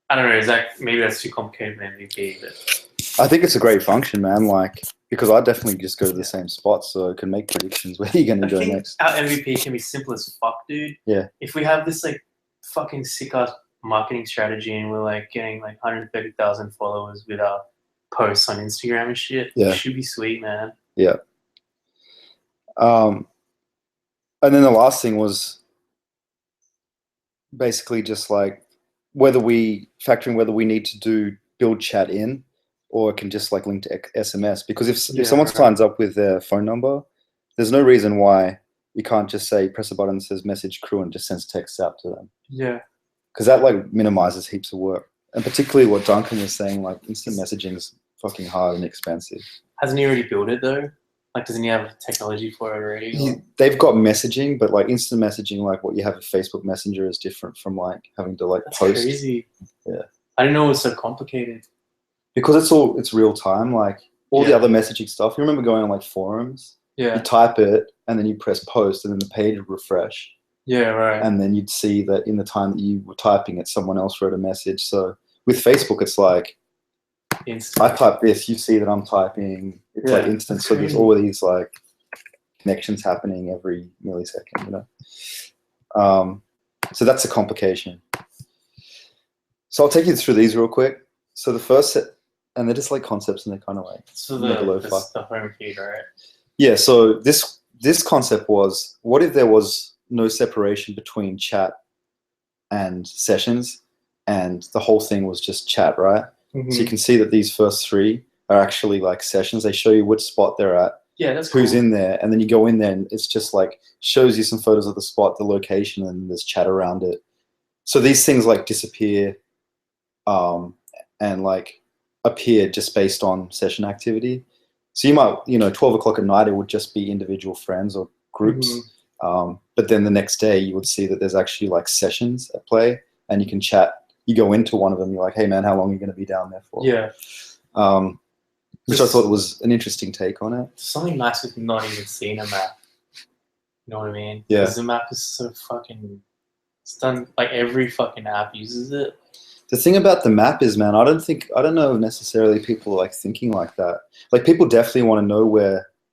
I don't know. Is that maybe that's too complicated for MVP? But I think it's a great function, man. Like because I definitely just go to the same spots, so I can make predictions where you're going to go next. Our MVP can be simple as fuck, dude. Yeah. If we have this like fucking sick ass marketing strategy and we're like getting like 130,000 followers with our posts on Instagram and shit, yeah, it should be sweet, man. Yeah. And then the last thing was basically just like factoring whether we need to build chat in, or it can just like link to SMS. Because if someone signs up with their phone number, there's no reason why you can't just say press a button that says message crew and just sends text out to them. Yeah. Because that like minimizes heaps of work, and particularly what Duncan was saying, like instant messaging is fucking hard and expensive. Hasn't he already built it though? Like, doesn't he have technology for it already? They've got messaging, but like instant messaging, like what you have with Facebook Messenger, is different from like having to like post. Crazy. Yeah. I didn't know it was so complicated. Because it's real time. Like all the other messaging stuff. You remember going on like forums? Yeah. You type it and then you press post, and then the page would refresh. Yeah, right. And then you'd see that in the time that you were typing it, someone else wrote a message. So with Facebook, it's like instant. I type this, you see that I'm typing. It's like instant. So there's all of these like connections happening every millisecond, you know. So that's a complication. So I'll take you through these real quick. So the first set, and they're just like concepts, and they're kind of like the home feed, right? Yeah. So this concept was, what if there was no separation between chat and sessions, and the whole thing was just chat, right? So you can see that these first three are actually like sessions. They show you which spot they're at, that's who's cool. in there, and then you go in there and it's just like shows you some photos of the spot, the location, and there's chat around it. So these things like disappear and like appear just based on session activity. So you might, 12 o'clock at night, it would just be individual friends or groups. But then the next day you would see that there's actually like sessions at play and you can chat. You go into one of them, you're like, hey man, how long are you going to be down there for? Yeah. Which I thought was an interesting take on it. Something nice with not even seeing a map. You know what I mean? Yeah. Because the map is so fucking... It's done, like every fucking app uses it. The thing about the map is, man, I don't know necessarily people like thinking like that. Like people definitely want to know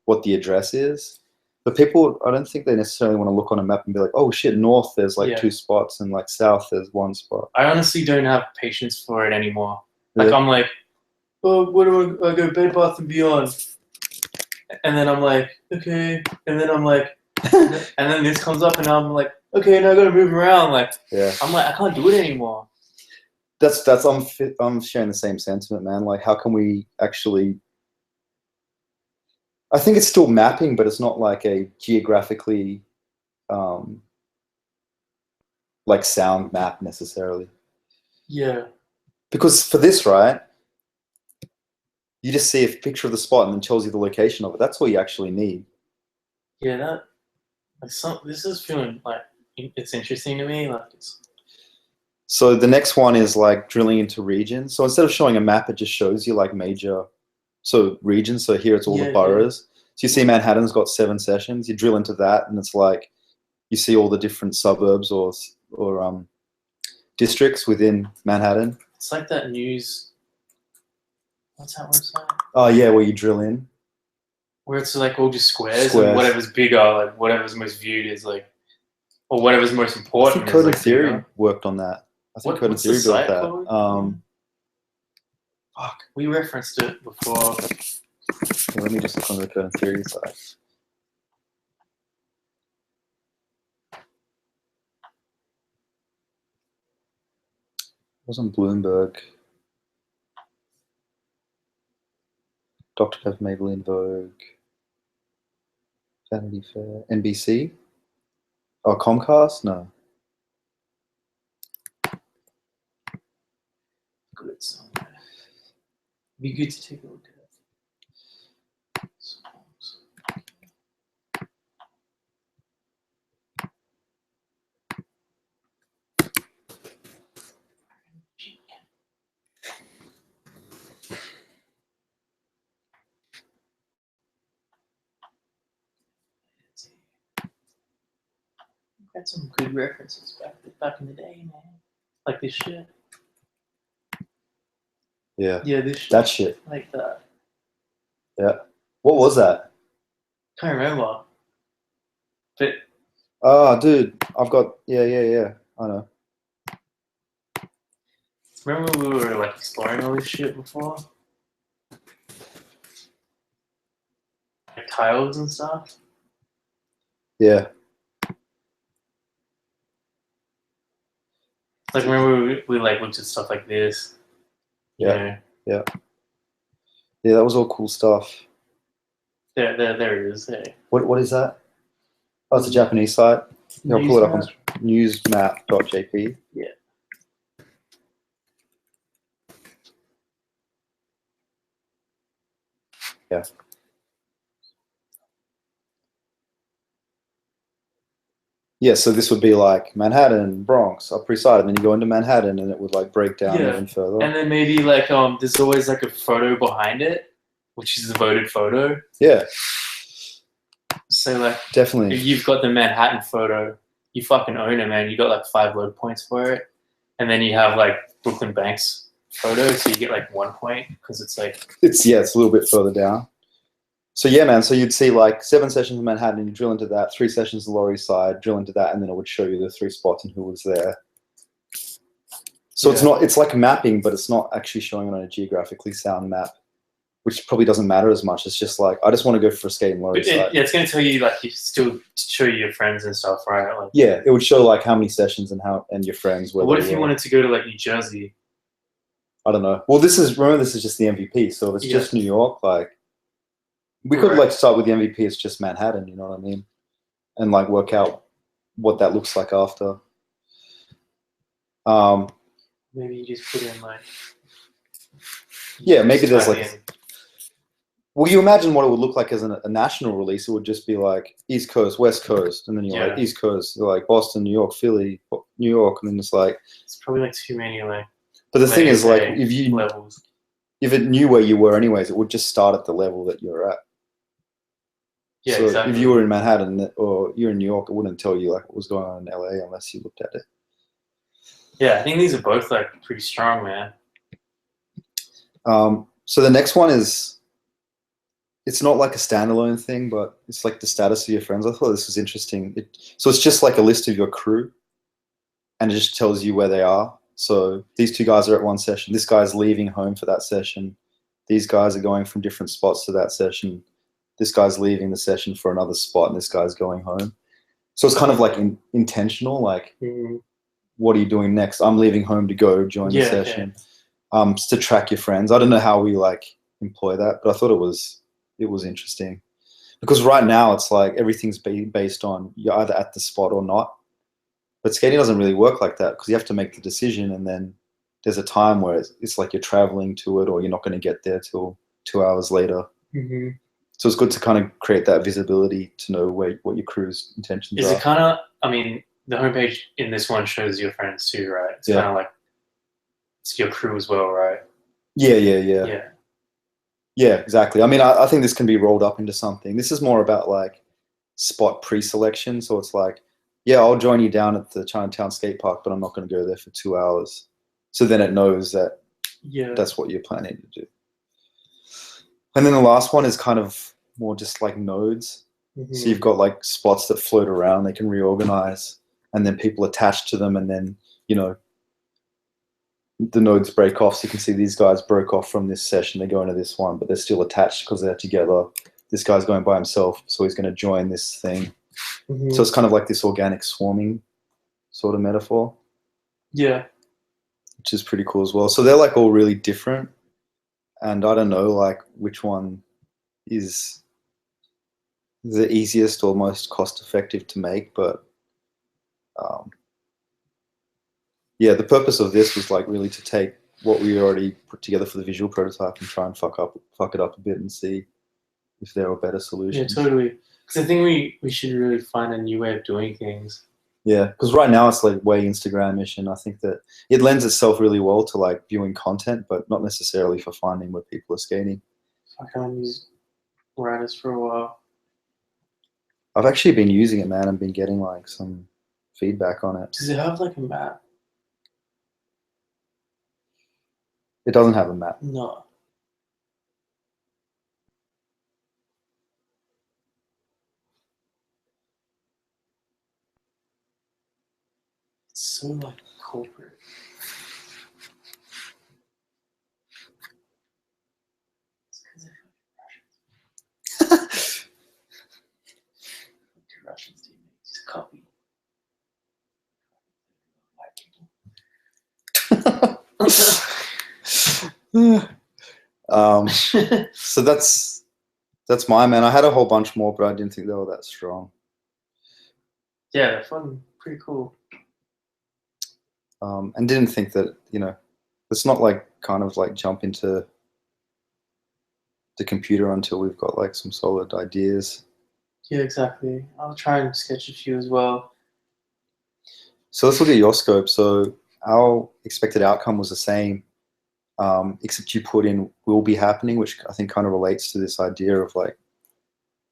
what the address is, but people, I don't think they necessarily want to look on a map and be like, oh shit, north there's like 2 spots and like south there's 1 spot. I honestly don't have patience for it anymore. Really? Like I'm like, oh, what do I go Bed Bath and Beyond? And then I'm like, okay. And then I'm like, and then this comes up and I'm like, okay, now I gotta move around. Like, yeah. I'm like, I can't do it anymore. I'm sharing the same sentiment, man. Like, how can we actually? I think it's still mapping, but it's not like a geographically, like sound map necessarily. Yeah. Because for this, right, you just see a picture of the spot and then tells you the location of it. That's all you actually need. Yeah, this is feeling like it's interesting to me. Like it's. So the next one is like drilling into regions. So instead of showing a map, it just shows you like major, regions. So here it's all the boroughs. So you see Manhattan's got 7 sessions. You drill into that, and it's like you see all the different suburbs or districts within Manhattan. It's like that news. What's that website? Oh yeah, where you drill in. Where it's like all just squares. And whatever's bigger, like whatever's most viewed is like, or whatever's most important. I think Code and Theory bigger. Worked on that. I think Code what's Theory the built site that. called? Fuck, we referenced it before. Let me just look on the Code Theory side. It was on Bloomberg. Dr. Pepper, Maybelline, Vogue, Vanity Fair, NBC. Oh, Comcast? No. Good song. Be good to take a look at it. Songs. Got some good references back in the day, man. Like this shit. Yeah. Yeah, this shit. That shit. Like that. Yeah. What was that? Can't remember. But Oh, dude, I've got. Yeah. I know. remember when we were like exploring all this shit before? Like tiles and stuff? Yeah. Like remember we like looked at stuff like this? Yeah. Yeah, that was all cool stuff. There it is. Hey. What is that? Oh, it's a Japanese site. Yeah, I'll pull it up on newsmap.jp. Yeah. Yeah. Yeah, so this would be like Manhattan, Bronx, Upper East Side, and then you go into Manhattan and it would like break down even further. And then maybe like there's always like a photo behind it, which is the voted photo. Yeah. So like Definitely. if you've got the Manhattan photo, you fucking own it, man. You got like 5 load points for it. And then you have like Brooklyn Banks photo, so you get like 1 point because it's like it's a little bit further down. So yeah, man. So you'd see like 7 sessions in Manhattan, you drill into that, 3 sessions the Lower East Side, drill into that, and then it would show you the 3 spots and who was there. So it's like mapping, but it's not actually showing it on a geographically sound map, which probably doesn't matter as much. It's just like I just want to go for a skate in Lower East Side. Yeah, it's gonna tell you like you still show you your friends and stuff, right? Like, yeah, it would show like how many sessions and your friends were. What if you wanted to go to like New Jersey? I don't know. Well, this is just the MVP. So if it's just New York, like. We could like start with the MVP. It's just Manhattan, you know what I mean, and like work out what that looks like after. Maybe you just put in like. Yeah, maybe there's like. Well, you imagine what it would look like as a national release. It would just be like East Coast, West Coast, and then you're like Yeah. East Coast, you're like Boston, New York, Philly, New York, and then it's like. It's probably like too many like. But the thing is, like, levels. if it knew where you were, anyways, it would just start at the level that you're at. Yeah, so exactly. if you were in Manhattan or you're in New York, it wouldn't tell you like what was going on in LA unless you looked at it. Yeah, I think these are both like pretty strong, man. So the next one is, it's not like a standalone thing, but it's like the status of your friends. I thought this was interesting. So it's just like a list of your crew, and it just tells you where they are. So these two guys are at one session. This guy's leaving home for that session. These guys are going from different spots to that session. This guy's leaving the session for another spot, and this guy's going home. So it's kind of like intentional, like, what are you doing next? I'm leaving home to go join the session. To track your friends. I don't know how we like employ that, but I thought it was interesting. Because right now it's like everything's based on you're either at the spot or not. But skating doesn't really work like that because you have to make the decision, and then there's a time where it's like you're traveling to it, or you're not going to get there till 2 hours later. Mm-hmm. So it's good to kind of create that visibility to know what your crew's intentions are. Is it kind of? I mean, the homepage in this one shows your friends too, right? It's kind of like it's your crew as well, right? Yeah, exactly. I mean, I think this can be rolled up into something. This is more about like spot pre-selection. So it's like, yeah, I'll join you down at the Chinatown skate park, but I'm not going to go there for 2 hours. So then it knows that that's what you're planning to do. And then the last one is kind of more just like nodes. Mm-hmm. So you've got like spots that float around, they can reorganize, and then people attach to them, and then, you know, the nodes break off. So you can see these guys broke off from this session, they go into this one, but they're still attached because they're together. This guy's going by himself, so he's going to join this thing. Mm-hmm. So it's kind of like this organic swarming sort of metaphor. Yeah. Which is pretty cool as well. So they're like all really different. And I don't know like which one is the easiest or most cost effective to make, but yeah, the purpose of this was like really to take what we already put together for the visual prototype and try and fuck it up a bit and see if there are better solutions. Yeah, totally. Because I think we should really find a new way of doing things. Yeah, because right now it's like way Instagram-ish, and I think that it lends itself really well to like viewing content, but not necessarily for finding where people are skating. I can't use Radis for a while. I've actually been using it, man, and been getting like some feedback on it. Does it have like a map? It doesn't have a map. No. It's so like corporate. It's because they're Russians. What do Russians do? Just copy. So that's mine, man. I had a whole bunch more, but I didn't think they were that strong. Yeah, they're fun. Pretty cool. And didn't think that, you know, it's not like kind of like jump into the computer until we've got like some solid ideas. Yeah, exactly. I'll try and sketch a few as well. So let's look at your scope. So our expected outcome was the same, except you put in will be happening, which I think kind of relates to this idea of like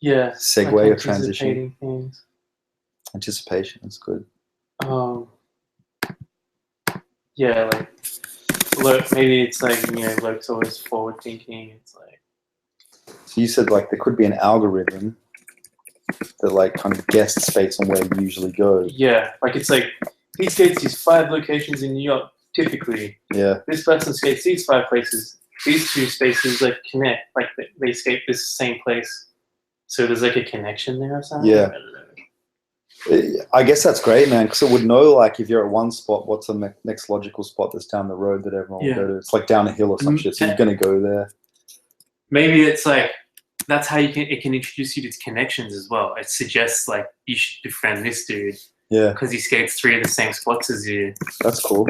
segue like or transition. Things. Anticipation is good. Yeah, like Loke, maybe it's like, you know, Loke's always forward thinking. It's like, so you said like there could be an algorithm that like kind of guesses based on where you usually go. Yeah, like it's like he skates these 5 locations in New York typically. Yeah. This person skates these 5 places. These 2 spaces like connect, like they skate this same place. So there's like a connection there or something. Yeah. I guess that's great, man, because it would know like if you're at one spot, what's the next logical spot that's down the road that everyone will go to. It's like down a hill or some shit, so you're going to go there. Maybe it's like that's how it can introduce you to connections as well. It suggests like you should befriend this dude. Yeah. Because he skates 3 of the same spots as you. That's cool.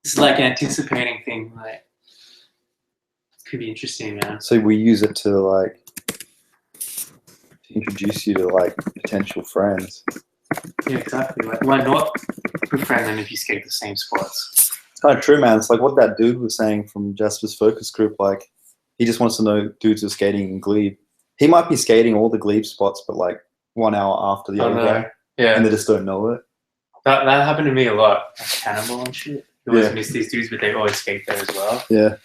It's like an anticipating thing, like. could be interesting, man. So we use it to like introduce you to like potential friends. Yeah, exactly. Like, why not befriend them if you skate the same spots? It's kind of true, man. It's like what that dude was saying from Jasper's focus group. Like, he just wants to know dudes who are skating in Glebe. He might be skating all the Glebe spots, but like 1 hour after the Oh, other no. guy, Yeah. and they just don't know it. That happened to me a lot. Like Cannibal and shit. You always Yeah. miss these dudes, but they always skate there as well. Yeah.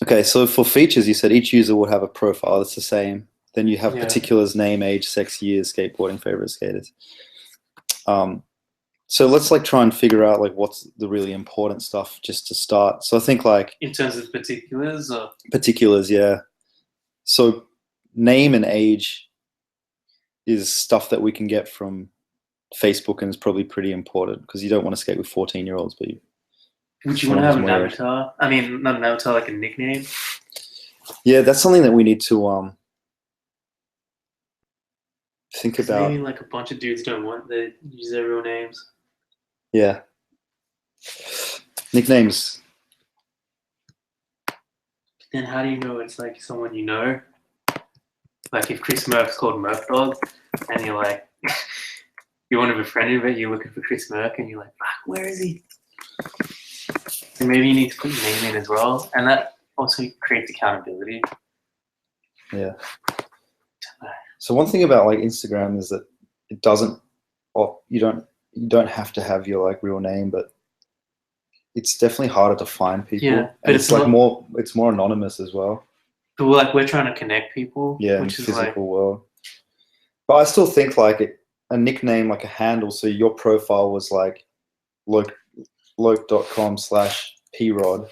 Okay, so for features, you said each user would have a profile that's the same. Then you have Yeah. particulars, name, age, sex, years, skateboarding, favorite skaters. So let's like try and figure out like what's the really important stuff just to start. So I think like In terms of particulars, or particulars, yeah. So name and age is stuff that we can get from Facebook and is probably pretty important because you don't want to skate with 14-year-olds, but would you want to have an someone's more- avatar? I mean, not an avatar, like a nickname. yeah, that's something that we need to think 'Cause about. maybe like a bunch of dudes don't want to use their real names. Yeah. Nicknames. Then how do you know it's like someone you know? Like if Chris Murph's called Murph Dog, and you're like, you want to befriend him, but you're looking for Chris Murph, and you're like, fuck, where is he? And maybe you need to put your name in as well, and that also creates accountability. Yeah. So one thing about like Instagram is that it doesn't, or you don't have to have your like real name, but it's definitely harder to find people. Yeah, and but it's it's like not- it's more anonymous as well. But we're trying to connect people, Yeah, in which the is like, physical world. But I still think like a nickname, like a handle. So your profile was like Loke.com/prod,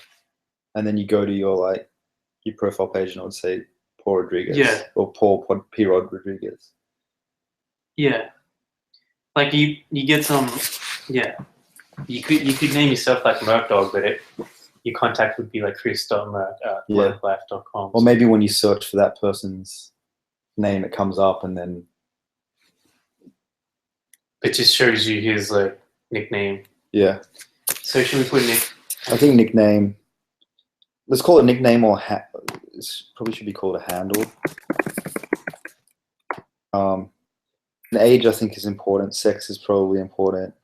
and then you go to your profile page and it would say Paul Rodriguez, Yeah. or P-Rod Rodriguez. yeah, like you get some, yeah. You could name yourself like Murph Dog, but your contact would be like chris.murph@worklife.com. Or maybe when you search for that person's name, it comes up, and then It just shows you his like nickname. yeah. So should we put Nick? I think nickname. Let's call it nickname, or it probably should be called a handle. And age, I think, is important. Sex is probably important.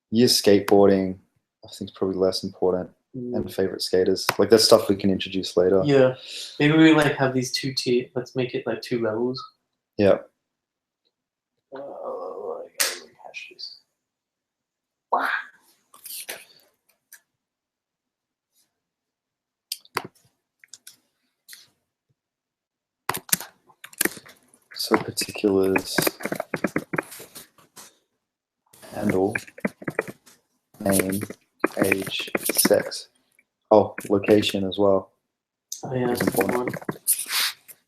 Years skateboarding, I think, is probably less important. And favorite skaters, like that's stuff we can introduce later. Yeah, maybe we like have these two tier. Let's make it like 2 levels. Yeah. I gotta rehash this. So particulars, handle, name, age, sex. Oh, location as well. Oh yeah, That's that's the important. one.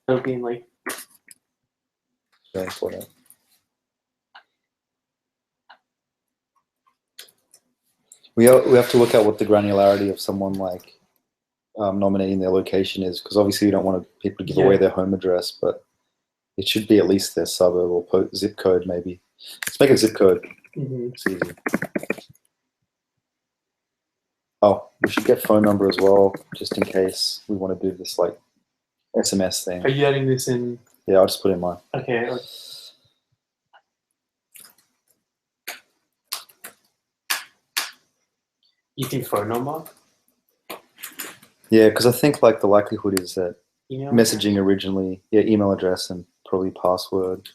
That'll be in like Very important. We have to look at what the granularity of someone like nominating their location is, because obviously we don't want people to give away their home address, but it should be at least their suburb or zip code maybe. Let's make it zip code. It's easy. Oh, we should get phone number as well, just in case we want to do this like SMS thing. Are you adding this in? Yeah, I'll just put in mine. Okay. You think phone number? Yeah, because I think like the likelihood is that Email? messaging originally, yeah, email address and probably password.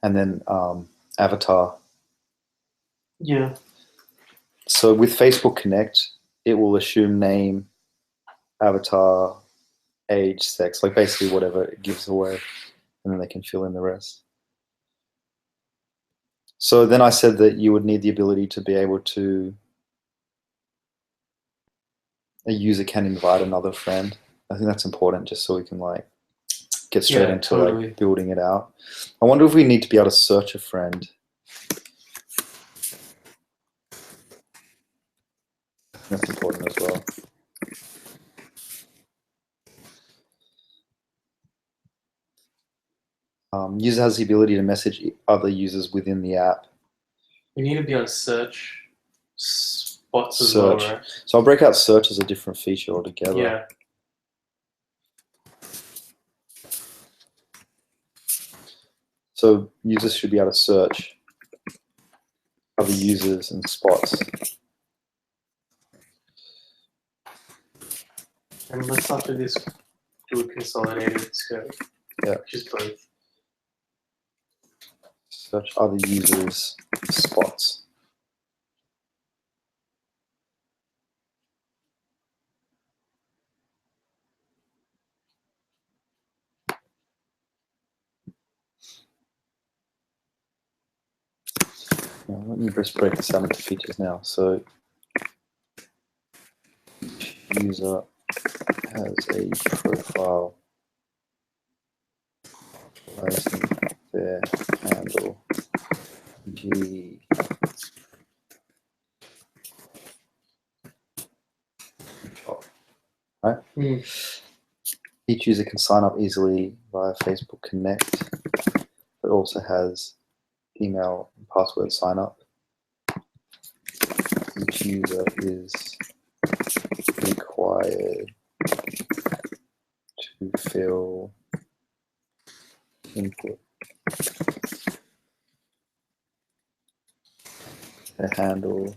And then avatar. Yeah. So with Facebook Connect, it will assume name, avatar, age, sex, like basically whatever it gives away, and then they can fill in the rest. So then I said that you would need the ability to be able to, a user can invite another friend. I think that's important just so we can like get straight into totally. like building it out. I wonder if we need to be able to search a friend. That's important as well. User has the ability to message other users within the app. We need to be able to search spots as well, Search. right? So I'll break out search as a different feature altogether. Yeah. So users should be able to search other users and spots. And let's after this do a consolidated scope. Yeah. Which is both. Search other users, spots. Now, let me just break this out into features now. So each user has a profile utilizing their handle G. Right? Each user can sign up easily via Facebook Connect, but also has email and password sign up. Each user is required to fill input their handle,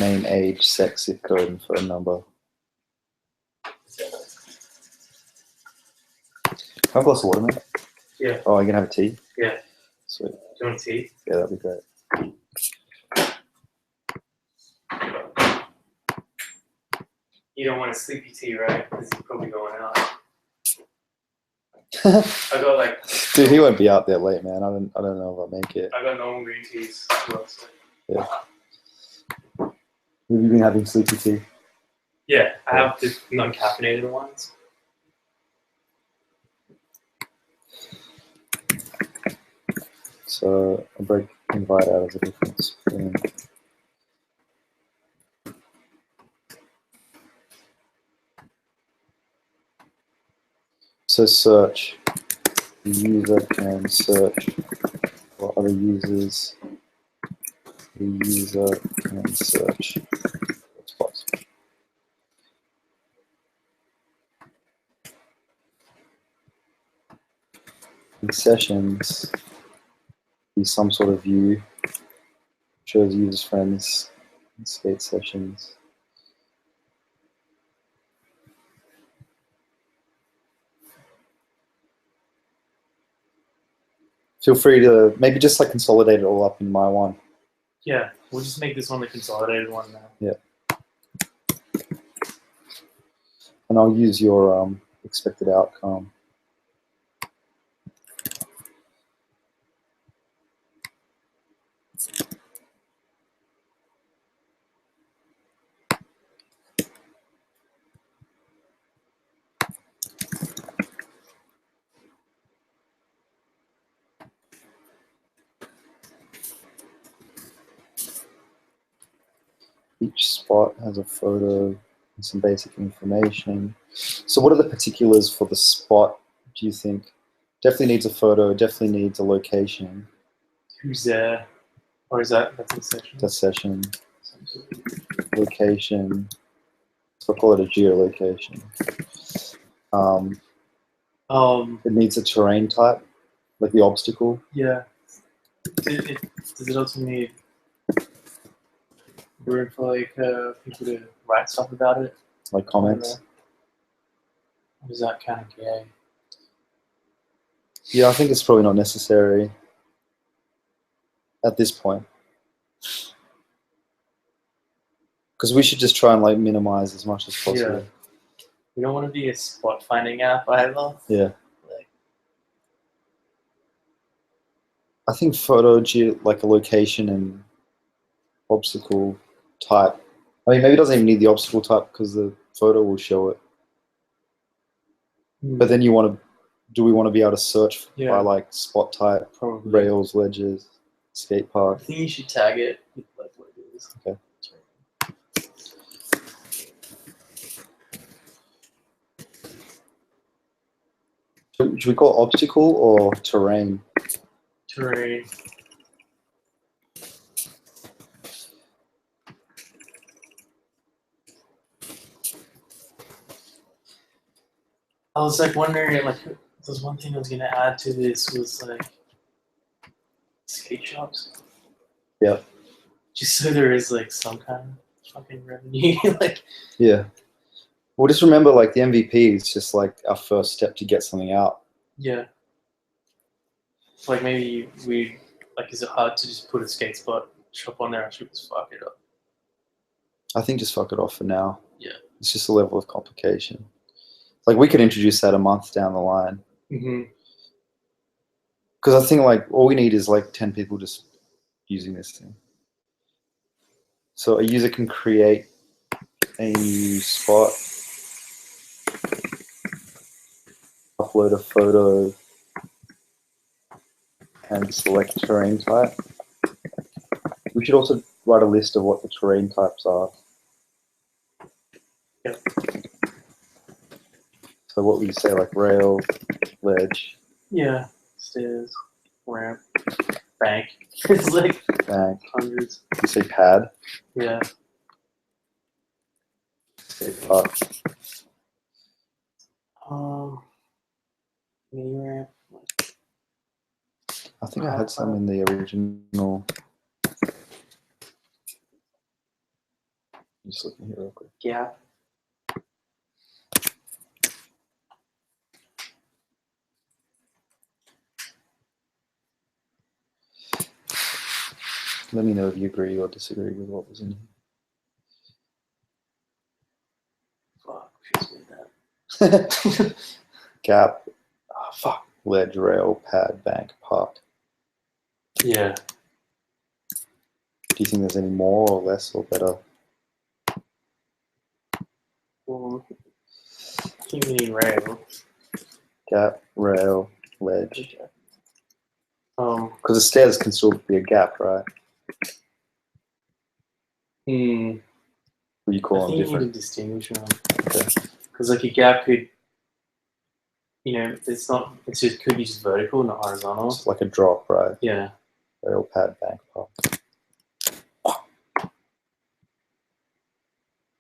name, age, sex, zip code, and phone number. Can I have a glass of water, man? Yeah. Oh, you can have a tea? Yeah. Sweet. Do you want tea? Yeah, that'd be great. You don't want a sleepy tea, right? Because you're probably going out. I got like. Dude, he won't be out there late, man. I don't know if I'll make it. I got normal green teas as well. So. Yeah. Have you been having sleepy tea? Yeah, I have the non-caffeinated ones. So I'll break invite out as a different screen. So search. The user can search for other users. The user can search for spots. In sessions, be some sort of view, shows users, friends, and skate sessions. Feel free to maybe just like consolidate it all up in my one. Yeah, we'll just make this one the consolidated one now. Yeah. And I'll use your expected outcome. Each spot has a photo and some basic information. So what are the particulars for the spot, do you think? Definitely needs a photo, definitely needs a location. Who's there? Or is that's in session? That's session. Location. I'll call it a geolocation. It needs a terrain type, like the obstacle. Yeah. Does it also need room for like people to write stuff about it? Like comments. Or is that kind of gay? Yeah, I think it's probably not necessary at this point. Because we should just try and like minimize as much as possible. Yeah. We don't want to be a spot finding app either. Yeah. Like, I think photo, like a location and obstacle type. I mean, maybe it doesn't even need the obstacle type because the photo will show it. But then do we want to be able to search by like spot type, probably. rails, ledges, skate park? I think you should tag it with like what it is. Okay. Should we call obstacle or terrain? Terrain. I was like wondering, like, there's one thing I was gonna add to this was like skate shops. Yeah. Just so there is like some kind of fucking revenue, like. Yeah. Well, just remember, like, the MVP is just like our first step to get something out. Yeah. Like maybe we like, is it hard to just put a skate spot shop on there and should just fuck it up? I think just fuck it off for now. Yeah. It's just a level of complication. Like, we could introduce that a month down the line. Mm-hmm. Because I think, like, all we need is like 10 people just using this thing. So a user can create a new spot, upload a photo, and select terrain type. We should also write a list of what the terrain types are. Yep. So what would you say, like rail, ledge, Yeah. Stairs, ramp, bank. It's like bank? hundreds. You say pad, Yeah. say park. Mini ramp. I think I had some in the original. Just looking here real quick. Gap. Let me know if you agree or disagree with what was in here. Fuck, feels weird that. Gap, oh, fuck, ledge, rail, pad, bank, park. Yeah. Do you think there's any more or less or better? I think we need rail. Gap, rail, ledge. Okay. Because the stairs can still be a gap, right? Hmm. What do you I call them think you need different? to distinguish them. Okay. Because like a gap could, you know, it's not. It's just could be just vertical, not horizontal. It's like a drop, right? Yeah. Rail, pad, bank, park.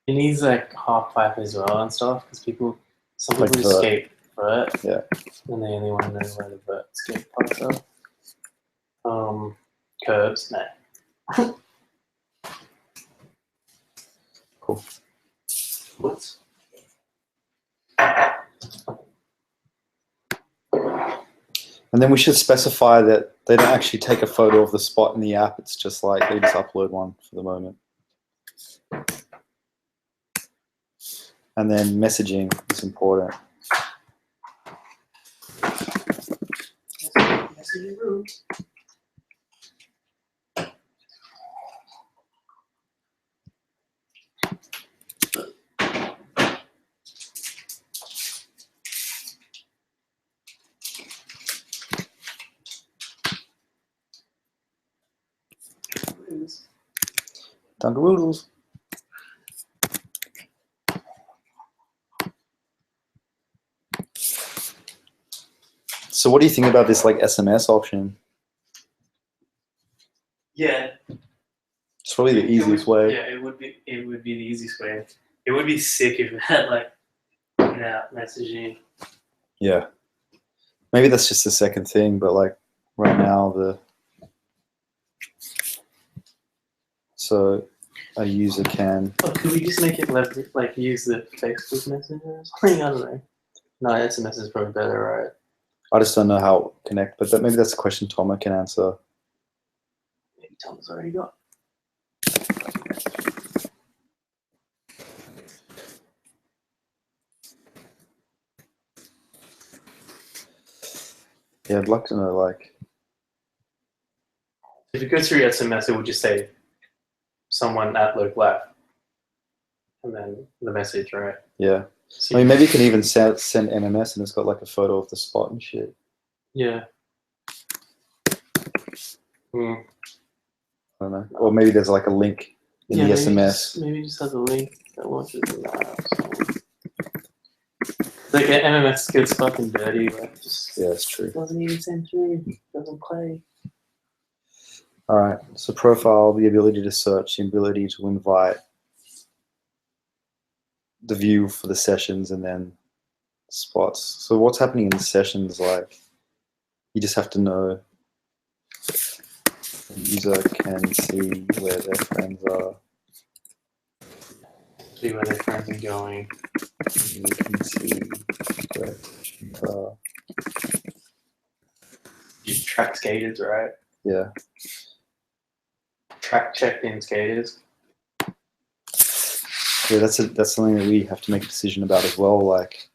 It needs like half pipe as well and stuff because some Like people just vert. skate vert. Yeah. And they only want to know where the vert skate parts are. Curbs, no. Cool. What? And then we should specify that they don't actually take a photo of the spot in the app. It's just like they just upload one for the moment. And then messaging is important. Messaging room. Dunkaroodles. So what do you think about this like SMS option? Yeah. It's probably the easiest way. Yeah, it would be. It would be the easiest way. It would be sick if it had like messaging. Yeah. Maybe that's just the second thing, but like right now so a user can. Oh, could we just make it like use the Facebook Messenger or something? I don't know. No, SMS is probably better, right? I just don't know how it connect, but maybe that's a question Thomas can answer. Maybe Tom's already got. Yeah, I'd like to know like. If it goes through SMS, it would just say someone at Loke left, and then the message, right? Yeah. So I mean, maybe you can even send MMS and it's got like a photo of the spot and shit. yeah. Hmm. I don't know. Or maybe there's like a link in the SMS. Maybe just have a link that launches the app. So. Like MMS gets fucking dirty. Like, just Yeah, it's true. doesn't even send through. Doesn't play. All right. So profile, the ability to search, the ability to invite, the view for the sessions, and then spots. So what's happening in the sessions? Like, you just have to know the user can see where their friends are. See where their friends are going. You can see where friends are. You track skaters, right? Yeah. Track checked in skaters. Yeah, that's something that we have to make a decision about as well. Like,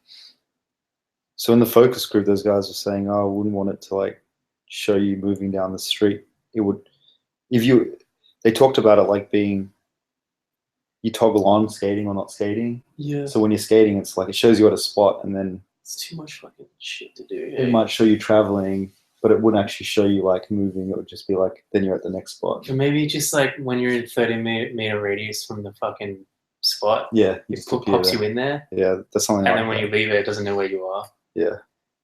so in the focus group, those guys were saying, "Oh, I wouldn't want it to like show you moving down the street. It would, if you." They talked about it like being, you toggle on skating or not skating. Yeah. So when you're skating, it's like it shows you at a spot, and then It's too much fucking shit to do. it might show you traveling, but it wouldn't actually show you like moving. It would just be like, then you're at the next spot. Or maybe just like when you're in 30-meter radius from the fucking spot, Yeah, you it just appear pops there. you in there, Yeah, that's something. and like then when that. you leave it doesn't know where you are. Yeah.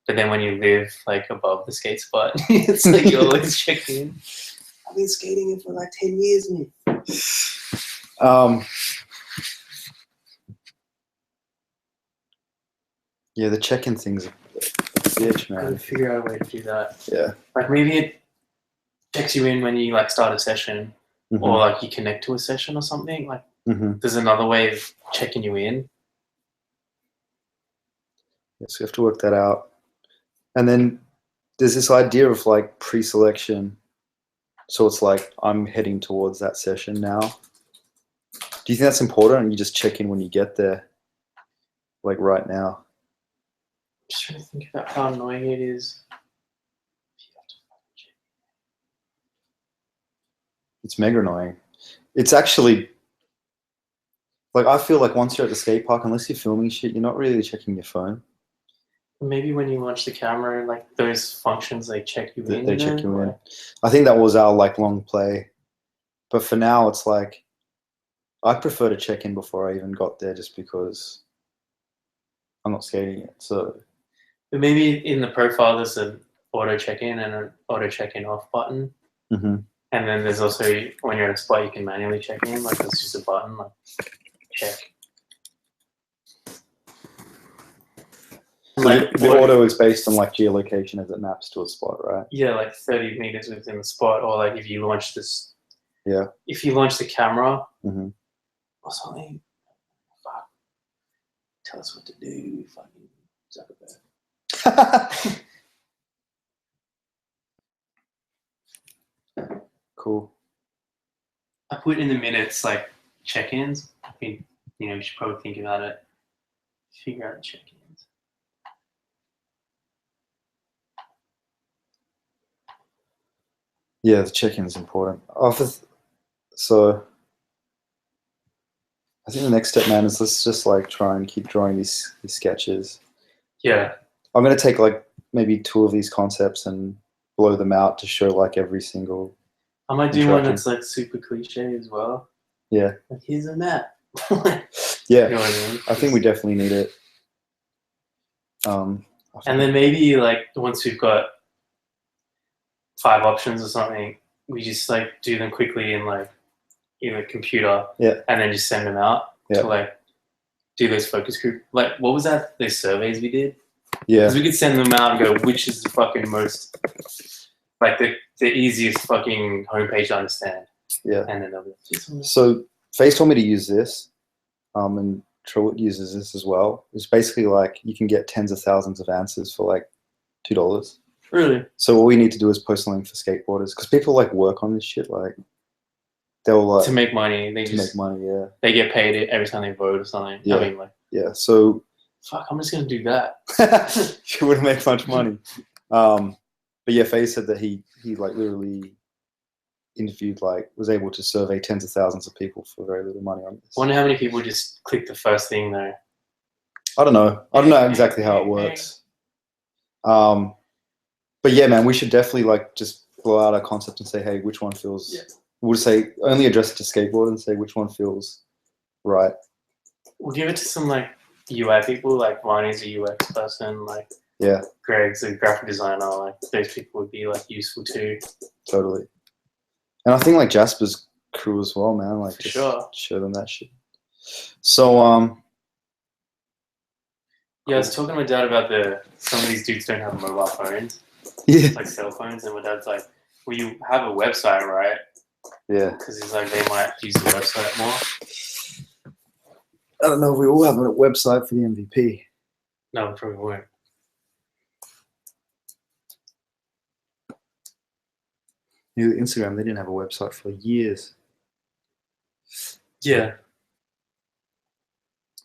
But then when you live like above the skate spot, it's like you're always checking in. I've been skating it for like 10 years, man. Yeah, the check-in thing's a bitch, Gotta man. figure out a way to do that. Yeah. Like maybe it checks you in when you like start a session, or like you connect to a session or something. Like there's another way of checking you in. Yeah, so you have to work that out. And then there's this idea of like pre-selection. So it's like, I'm heading towards that session now. Do you think that's important, or you just check in when you get there? Like right now? Just trying to think about how annoying it is. It's mega annoying. It's actually, like, I feel like once you're at the skate park, unless you're filming shit, you're not really checking your phone. Maybe when you launch the camera, like those functions, they check you in. They check you in. I think that was our like long play. But for now, it's like, I prefer to check in before I even got there, just because I'm not skating it. So But maybe in the profile, there's an auto check-in and an auto check-in off button. And then there's also, when you're at a spot, you can manually check in. Like, it's just a button, like, check. Like, the auto is based on like geolocation as it maps to a spot, right? Yeah, like 30 meters within the spot, or like if you launch this. Yeah. If you launch the camera or something, fuck. Tell us what to do, fucking Zuckerberg. Cool. I put in the minutes like check-ins. I think, you know, you should probably think about it. Figure out the check-ins. Yeah, the check-in is important. So I think the next step, man, is let's just like try and keep drawing these sketches. Yeah. I'm gonna take like maybe 2 of these concepts and blow them out to show like every single. I might do one that's like super cliche as well. Yeah. Like, here's a map. Yeah. You know what I mean? I think we definitely need it. And then maybe like once we've got 5 options or something, we just like do them quickly in like either computer, and then just send them out to like do those focus group. Like, what was that? Those surveys we did. Yeah. Because we could send them out and go, which is the fucking most, like the easiest fucking homepage to understand. Yeah. And then they'll be like, so Face told me to use this, and Truett uses this as well. It's basically like you can get tens of thousands of answers for like $2. Really? So all we need to do is post a link for skateboarders, because people like work on this shit. Like they'll like to make money. They just make money. Yeah. They get paid every time they vote or something. Yeah. I mean, like, yeah. So fuck, I'm just gonna do that. you wouldn't make much money. But yeah, Faye said that he like literally interviewed, like was able to survey tens of thousands of people for very little money on this. Wonder how many people just click the first thing though. I don't know exactly how it works. But yeah, man, we should definitely like just blow out our concept and say, hey, which one feels. Yeah. We'll say only address it to skateboard and say which one feels right. We'll give it to some like UI people, like Lonnie's a UX person, like Yeah, Greg's a graphic designer, like those people would be like useful too. totally. And I think like Jasper's crew as well, man. Like, For just sure. show them that shit. So, Yeah, I was talking to my dad about some of these dudes don't have mobile phones, yeah, like cell phones, and my dad's like, well, you have a website, right? yeah. Because he's like, they might use the website more. I don't know if we all have a website for the MVP. No, we probably won't. You know, Instagram, they didn't have a website for years. Yeah.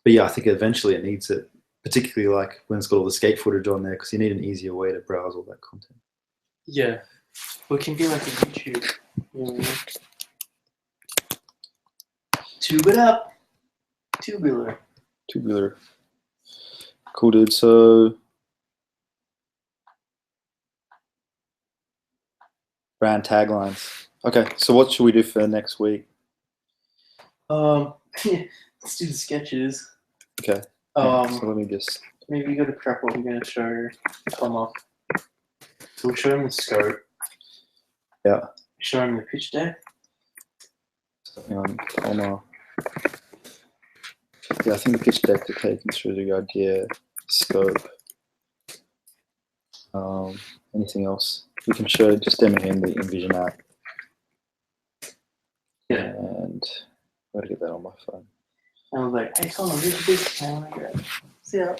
But yeah, I think eventually it needs it, particularly like when it's got all the skate footage on there, because you need an easier way to browse all that content. Yeah. Well, it can be like a YouTube. Tube it up. Tubular. Tubular. Cool, dude. So, brand taglines. Okay, so what should we do for next week? Let's do the sketches. Okay. So let me just. Maybe go to prep what we're gonna show Tom off. So we'll show him the scope. Yeah. Show him the pitch deck. Hang on, Omar. Yeah, I think the pitch deck to take him through the idea, scope. Anything else? We can show, just demo him the InVision app. Yeah. And I gotta get that on my phone. And I was like, hey Tom, look at this. And I'm like, see ya.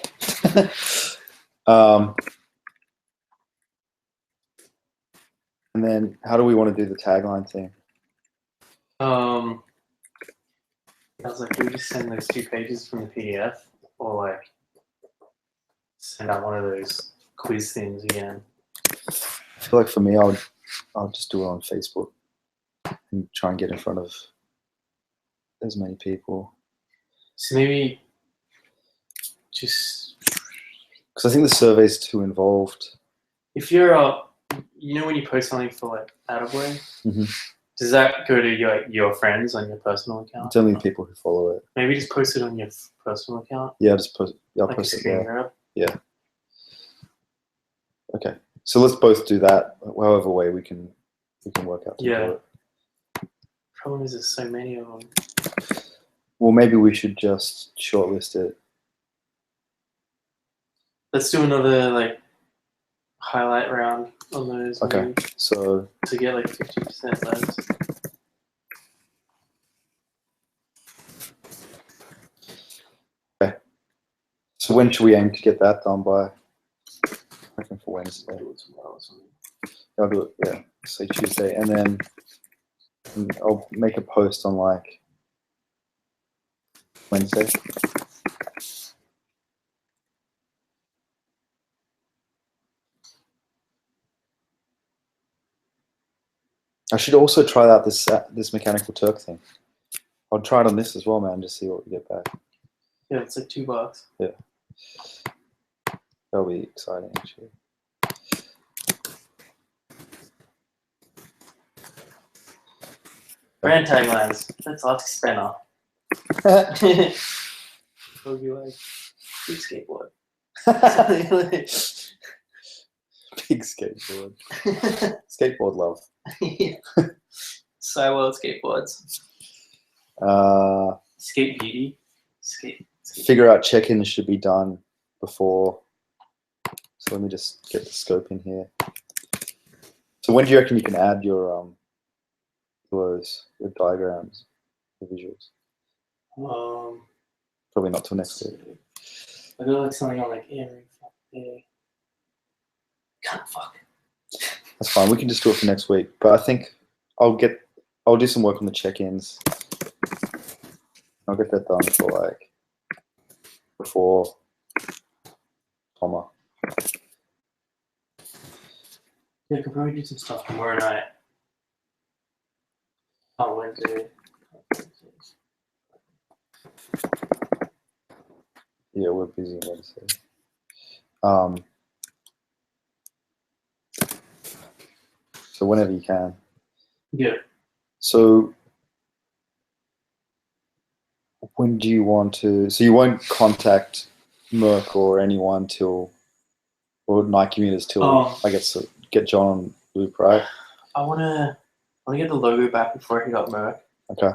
And then how do we want to do the tagline thing? I was like, do we just send those 2 pages from the PDF, or like send out one of those quiz things again? I feel like for me, I'll just do it on Facebook and try and get in front of as many people. So maybe just, Because I think the survey's too involved. if you're you know when you post something for like Attaboy, Mhm. does that go to your friends on your personal account? It's only the people who follow it. Maybe just post it on your personal account, Yeah, just post. Yeah, I'll like a post it screen there. grab. Yeah. Okay. So let's both do that. However way we can work out to Yeah. do it. Problem is, there's so many of them. Well, maybe we should just shortlist it. Let's do another like highlight round on those. Okay. maybe, So to get like 50% votes. so when should we aim to get that done by? I reckon for Wednesday. Do it tomorrow or something. I'll do it. Yeah. Say Tuesday, and then I'll make a post on like Wednesday. I should also try out this Mechanical Turk thing. I'll try it on this as well, man, to see what we get back. Yeah, it's like $2. That'll be exciting, actually. Brand taglines. That's Ask Spanner. It'll be like, big skateboard. Big skateboard. Skateboard love. Yeah. World skateboards. Skate beauty. Skate. Figure out check-ins should be done before. So let me just get the scope in here. So when do you reckon you can add your those with diagrams, the visuals? Probably not till next week. I got like something on like every day. God, fuck. That's fine. We can just do it for next week. But I think I'll do some work on the check-ins. I'll get that done for like before Thomas. Yeah, I could probably do some stuff tomorrow night. On Wednesday. Yeah, we're busy Wednesday. So whenever you can. Yeah. So when do you want to? So you won't contact Merck or anyone till, or Nike commuters till I guess get John on loop, right? I wanna get the logo back before I hit up Merc. Okay.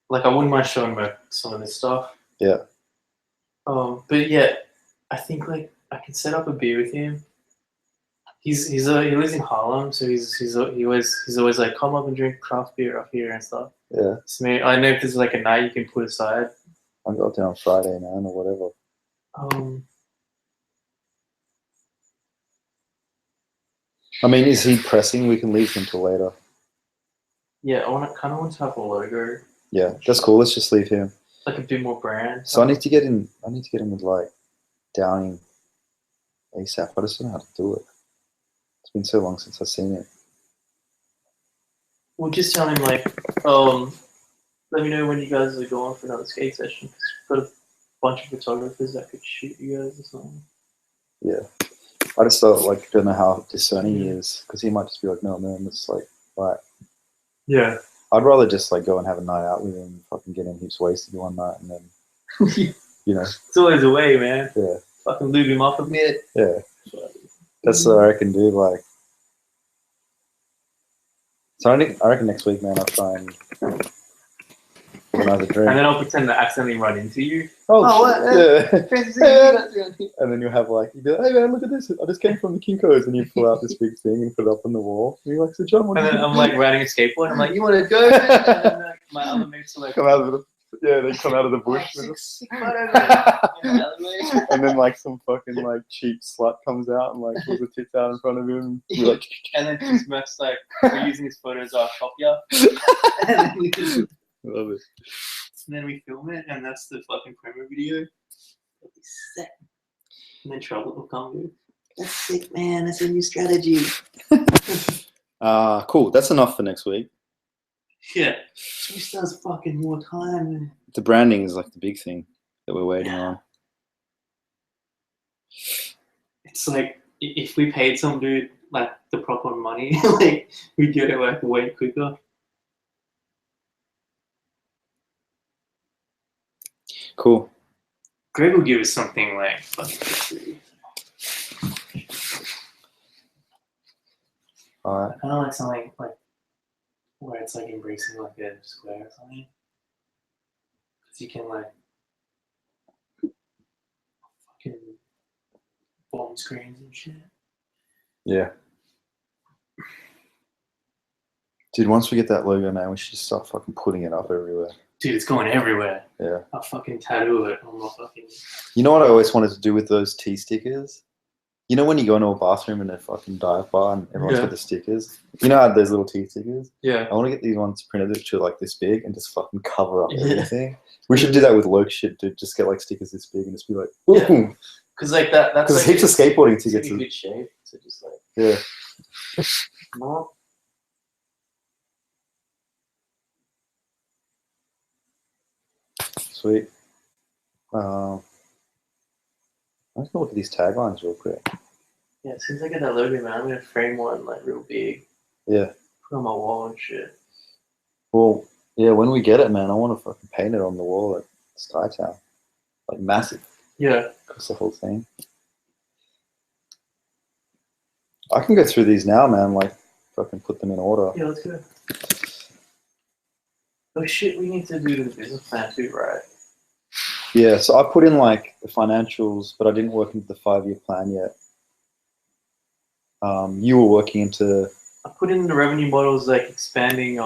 Like I wouldn't mind showing Merc some of this stuff. Yeah. But yeah, I think like I can set up a beer with him. He lives in Harlem, so he's always like, come up and drink craft beer up here and stuff. Yeah. So maybe, I know if there's like a night you can put aside. I'll go up there on Friday, man, or whatever. I mean, is he pressing? We can leave him till later. Yeah, I kind of want to have a logo. Yeah, that's cool. Let's just leave him. Like a bit more brand. So I need to get him with like Downing ASAP. I just don't know how to do it. It's been so long since I've seen it. We'll just tell him like, let me know when you guys are going for another skate session. We've got a bunch of photographers that could shoot you guys or something. Yeah, I just don't know how discerning he is, because he might just be like, no man, it's like, right. Yeah. I'd rather just like go and have a night out with him, fucking get him heaps wasted one night, and then it's always a way, man. Yeah. Fucking lube him up a bit. Yeah. That's what I reckon, dude. Like, so I reckon next week, man, I'll try and organize a drink. And then I'll pretend to accidentally run into you. Oh what? Yeah. And then you'll have like, you'll be like, hey man, look at this. I just came from the Kinko's, and you pull out this big thing and put it up on the wall. And you're like, so John, what And did then you I'm do? like riding a skateboard. I'm like, you want to go? And then my other mates are like, Come out of the, they come out of the bush. sick photo, man. And then like some fucking like cheap slut comes out and like pulls the tits out in front of him. You're like, And then just Merc's like, we're using his photos off Shopia. And then we just, love it. and then we film it, and that's the fucking promo video. It'll be sick. And then Trouble will come. That's sick, man. That's a new strategy. Cool. That's enough for next week. Yeah. Just does fucking more time, man. The branding is like the big thing that we're waiting on. It's like if we paid some dude like the proper money, like we'd get it like way quicker. Cool. Greg will give us something like fucking free. All right. I kind of like something like where it's like embracing like a square or something. Because you can like fucking bomb screens and shit. Yeah. Dude, once we get that logo, man, we should just start fucking putting it up everywhere. Dude, it's going everywhere. Yeah. I'll fucking tattoo it on my fucking... You know what I always wanted to do with those T stickers? You know when you go into a bathroom in a fucking dive bar and everyone's got the stickers? You know how there's little T stickers? Yeah. I want to get these ones printed to like this big and just fucking cover up everything. We should do that with Loke shit, dude. Just get like stickers this big and just be like, ooh. Because like that's Because like heaps of skateboarding it's tickets. in good shape. So just like... Yeah. No. Sweet. Let's go look at these taglines real quick. Yeah, as soon as I get that logo, man, I'm gonna frame one like real big. Yeah. Put on my wall and shit. Well, yeah, when we get it, man, I want to fucking paint it on the wall at Skytown. Like massive. Yeah. Across the whole thing. I can go through these now, man, like fucking put them in order. Yeah, let's go. Oh shit, we need to do the business plan too, right? Yeah, so I put in like the financials, but I didn't work into the 5-year plan yet. You were working into... I put in the revenue models, like expanding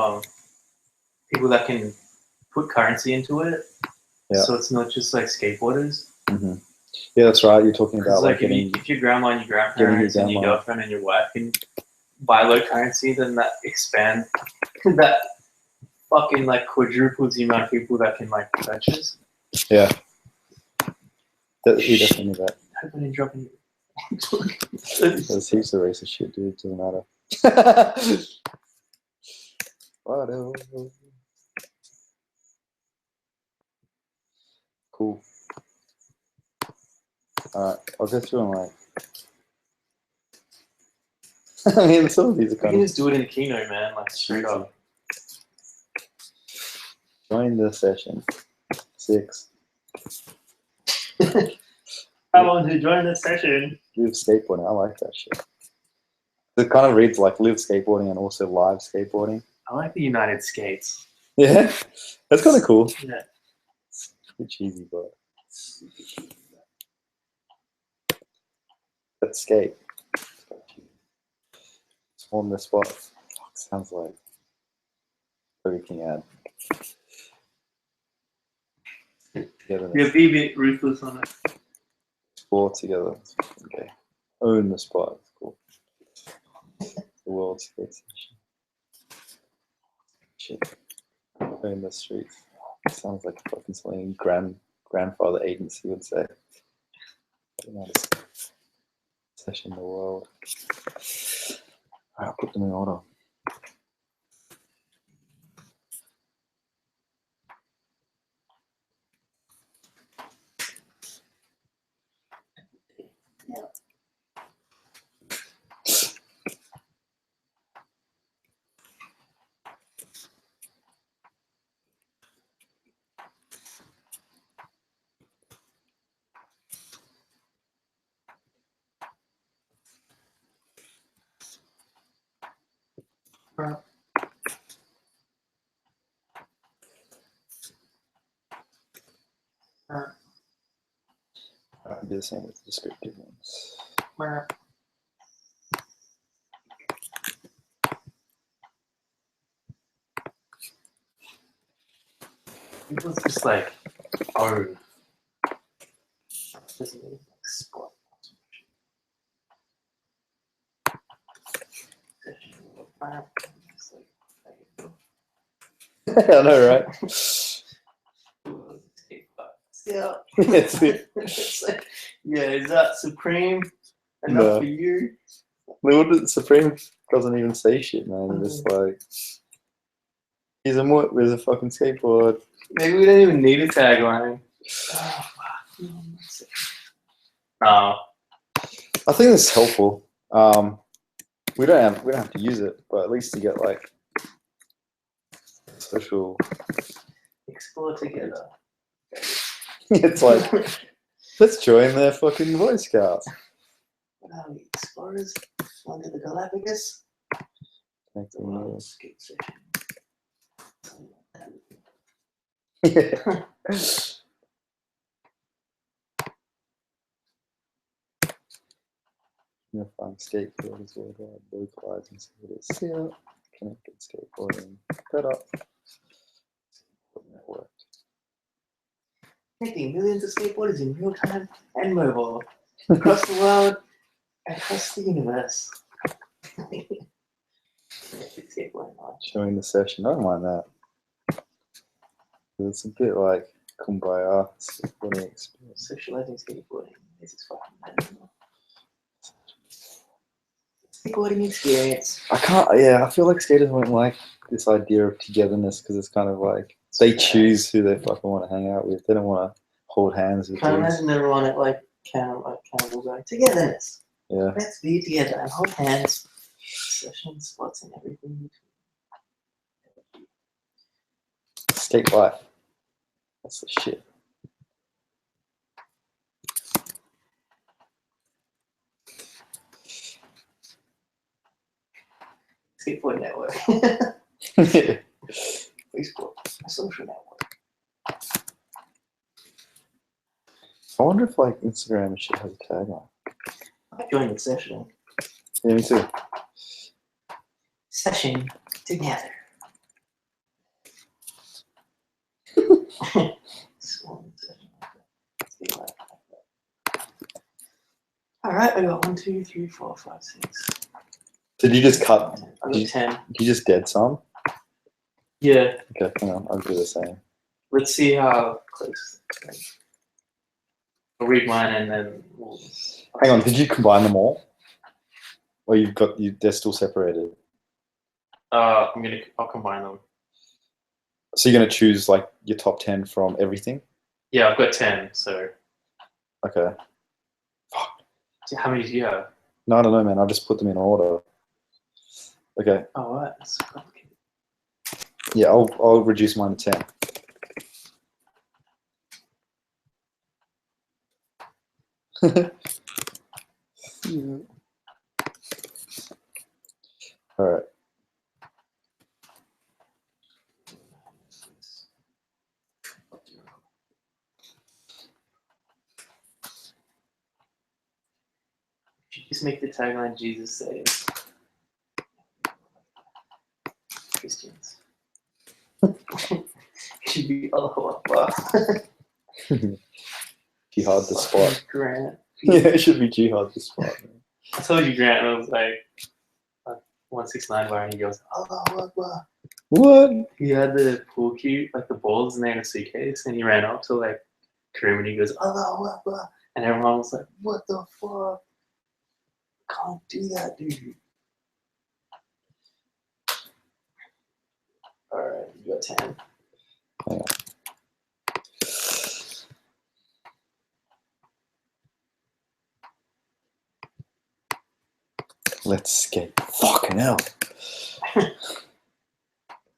people that can put currency into it. Yeah. So it's not just like skateboarders. Mm-hmm. Yeah, that's right. You're talking about like getting... if your grandma and your grandparents and your girlfriend and your wife can buy low currency, then that expands that fucking like quadruples the amount of people that can like purchase. Yeah. We definitely need that. I hope I didn't drop any. There's heaps of racist shit, dude. Doesn't matter. Whatever. Cool. Alright, I'll go through and like... I mean, some of these are You kind can of... just do it in Kino, man, like straight up. Join the session. 6. I want to join the session. Live skateboarding. I like that shit. It kind of reads like live skateboarding and also live skateboarding. I like the United Skates. Yeah, that's kind of cool. Yeah. It's a bit cheesy, but let's skate. It's on the spot. Fuck, sounds like Burger King ad. Together. Yeah, be a bit ruthless on it. Explore together. Okay. Own the spot. It's cool. The world skate station. Shit. Own the streets. Sounds like fucking something grandfather agency would say. Session in the world. I'll put them in order. I'll do the same with the descriptive ones. It was just like, oh. Just like spot. I know, right? Yeah. It's it. It's like, yeah, is that supreme enough No. for you? Supreme doesn't even say shit, man. It's just like, he's a mutt with a fucking skateboard. Maybe we don't even need a tagline. Oh, I think it's helpful. We don't have to use it, but at least to get like social. explore together. It's like, let's join their fucking Boy Scouts. What are we, explorers? Onto the Galapagos? Connecting Oh, the- skate session. Yeah. Unifying skateboarders worldwide, localizing skaters. Yeah. Connected skateboarding. Better. Network. Connecting millions of skateboarders in real time and mobile. Across the world, across the universe. Skateboarding live. Showing the session. I don't mind that. It's a bit like kumbaya skateboarding experience. Socializing skateboarding. This is fucking magical. Skateboarding experience. I feel like skaters won't like this idea of togetherness because it's kind of like they choose who they fucking want to hang out with. They don't want to hold hands with Can't dudes. imagine everyone at like cannibal going togetherness. Yeah. Let's be together and hold hands. Session spots and everything. Skate life. That's the shit. Skateboard network. I Facebook. A social network. wonder if like Instagram and shit has a tagline. I joined the session. Yeah, me too. Session together. Swan session. Let's be like that. All right, I got 1, 2, 3, 4, 5, 6. Did you just cut? I got 10. Did you just dead some? yeah. Okay, hang on. I'll do the same. Let's see how close. I'll read mine and then we'll. Hang on. Did you combine them all, or they're still separated? I'll combine them. So you're gonna choose like your top 10 from everything? Yeah, I've got 10. So Okay. how many do you have? No, I don't know, man. I'll just put them in order. Okay. Oh, what? That's complicated. Yeah, I'll reduce mine to 10. Yeah. All right. You just make the tagline Jesus saves Christians. Should be Allahu Akbar. Jihad the spot. Grant. Yeah, it should be jihad the spot. Man. I told you Grant was like 169 bar and he goes, Allahu Akbar. What? He had the pool cue, like the balls in there in a suitcase, and he ran up to like Kareem and he goes, Allahu Akbar. And everyone was like, what the fuck? Can't do that, dude. Alright, you got 10. Yeah. Let's skate. Fucking hell.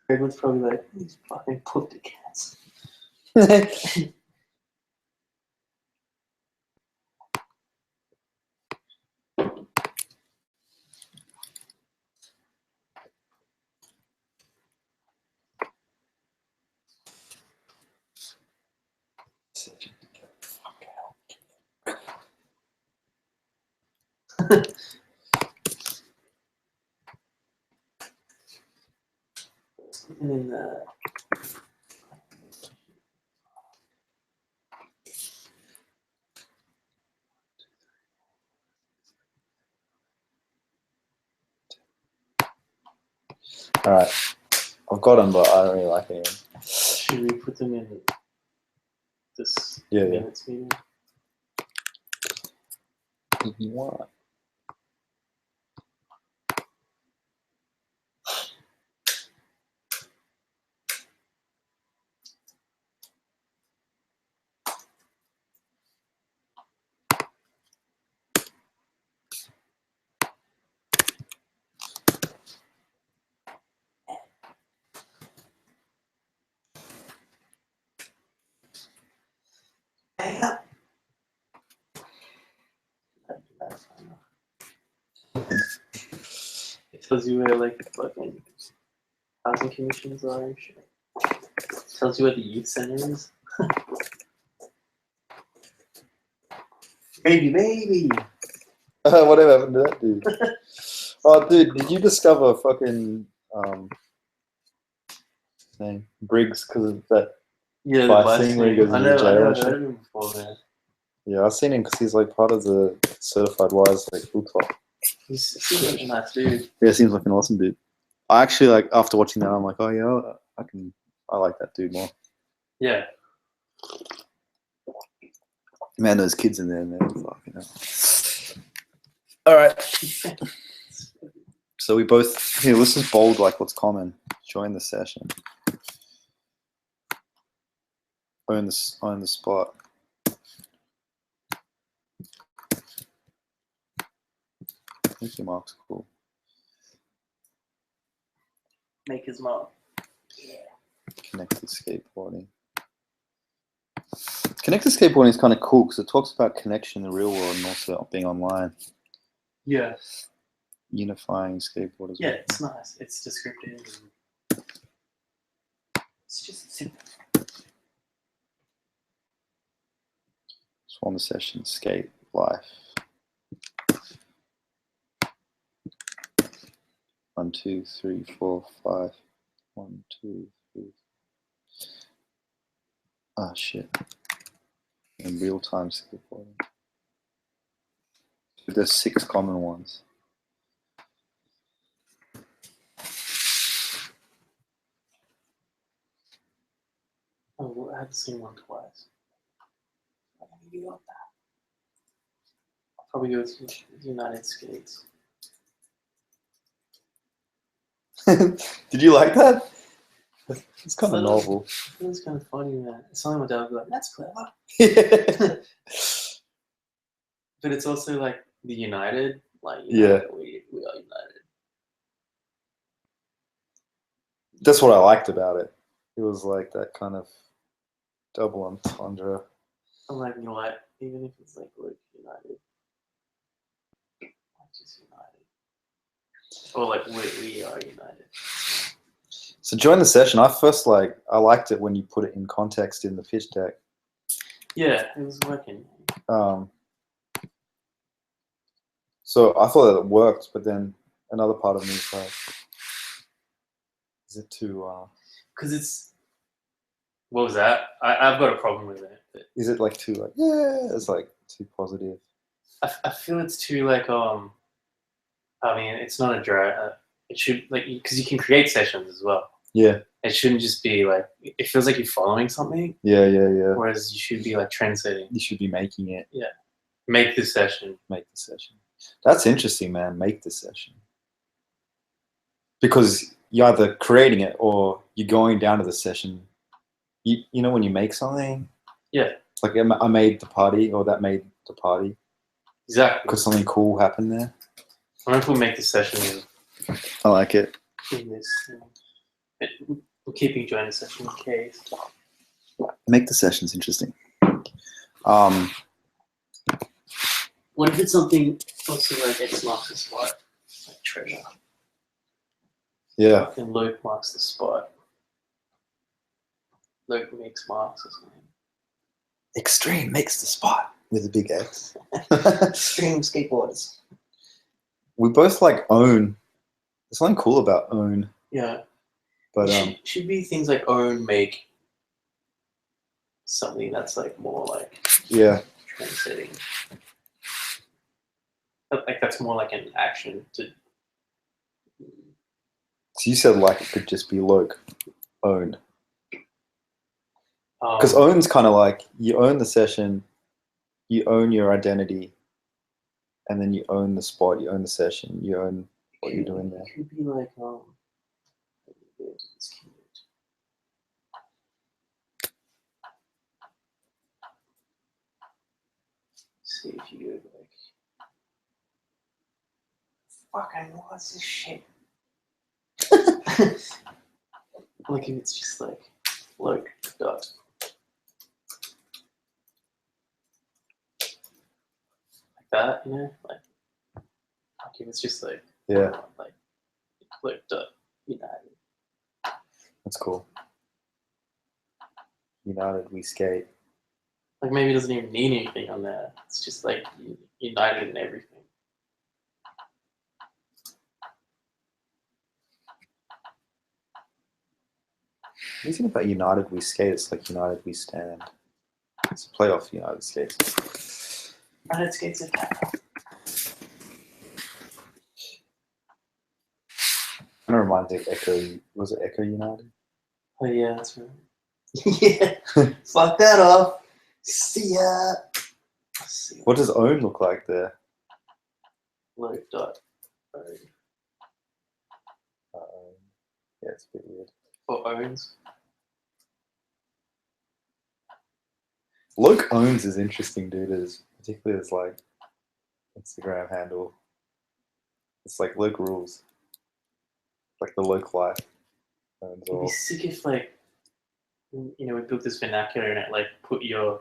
Greg was probably like, these fucking puppy cats. And then All right. I've got them, but I don't really like it. should we put them in this Yeah, yeah. minutes meeting? What? It tells you where like fucking housing commissions are and shit. It tells you where the youth center is. Baby. Whatever happened to that dude? Oh, dude, did you discover fucking name Briggs because of that? Yeah, By the bus seeing where he thing. goes I into know, jail and I've shit. heard of him before, man. Yeah, I've seen him because he's like part of the certified wise like full top. He's like a nice dude. Yeah, seems like an awesome dude. I actually like after watching that, I'm like, oh yeah, I like that dude more. Yeah. Man, those kids in there, man. Fucking hell. All right. So we both here. Let's just bold like what's common. Join the session. Own the spot. Thank you, Mark's cool. Make his mom. Connected skateboarding. Connected skateboarding is kind of cool because it talks about connection in the real world and also being online. Yeah. Unifying skateboarders. Yeah, it's nice. It's descriptive. It's just simple. Swan the session, skate, life. 1, 2, 3, 4, 5. 1, 2, 3. Ah, shit. In real time skateboarding. There's 6 common ones. Oh, well, I haven't seen one twice. I'm gonna give up that. I'll probably go to United Skates. Did you like that? It's kind of novel. It was kind of funny, man. It's something my dad would be like, that's clever. But it's also like the United, like, you know, Yeah. we are united. That's what I liked about it. It was like that kind of double entendre. I'm like, you know what? Even if it's like Luke United, like just United, or like we are United. So join the session. I liked it when you put it in context in the pitch deck. Yeah, it was working. So I thought that it worked, but then another part of me is like, is it too? Because it's what was that? I've got a problem with it. But Is it like too like it's like too positive? I feel it's too like I mean, it's not a drag. It should like because you can create sessions as well. Yeah. It shouldn't just be like it feels like you're following something. Yeah. Whereas you should be like trend setting. You should be making it. Yeah. Make this session. Make the session. That's interesting, man. Make the session. Because you're either creating it or you're going down to the session. You know when you make something? Yeah. Like I made the party or that made the party. Exactly. Because something cool happened there. I wonder if we'll make the session I like it. in this. We're keeping join the session in case. Make the sessions interesting. What if it's something also like X marks the spot, like treasure? Yeah. And Luke marks the spot. Luke makes marks or something. Extreme makes the spot with a big X. Extreme skateboarders. We both like own. There's something cool about own. Yeah. But should be things like own, make, something that's like more like trend setting. Like that's more like an action to. So you said like it could just be Loke, own. Because own's kind of like you own the session, you own your identity, and then you own the spot, you own the session, you own what you're doing there. It could be like see if you like fucking what's this shit? Like if it's just like Loke dot. Like that, you know? Like if it's just like like Loke dot United. That's cool. United, we skate. Like maybe it doesn't even need anything on there. It's just like united in everything. What do you think about United, we skate? It's like United, we stand. It's a playoff United skates. United skates are kind Kind of reminds me of Echo. Was it Echo United? Oh yeah, that's right. Yeah. Fuck that off. See ya. See What does own look like there? Loke dot. Yeah, it's a bit weird. Or owns. Loke owns is interesting, dude. Particularly as like Instagram handle. It's like Loke rules. Like the Loke life owns It'd all. be sick if like we built this vernacular and it like put your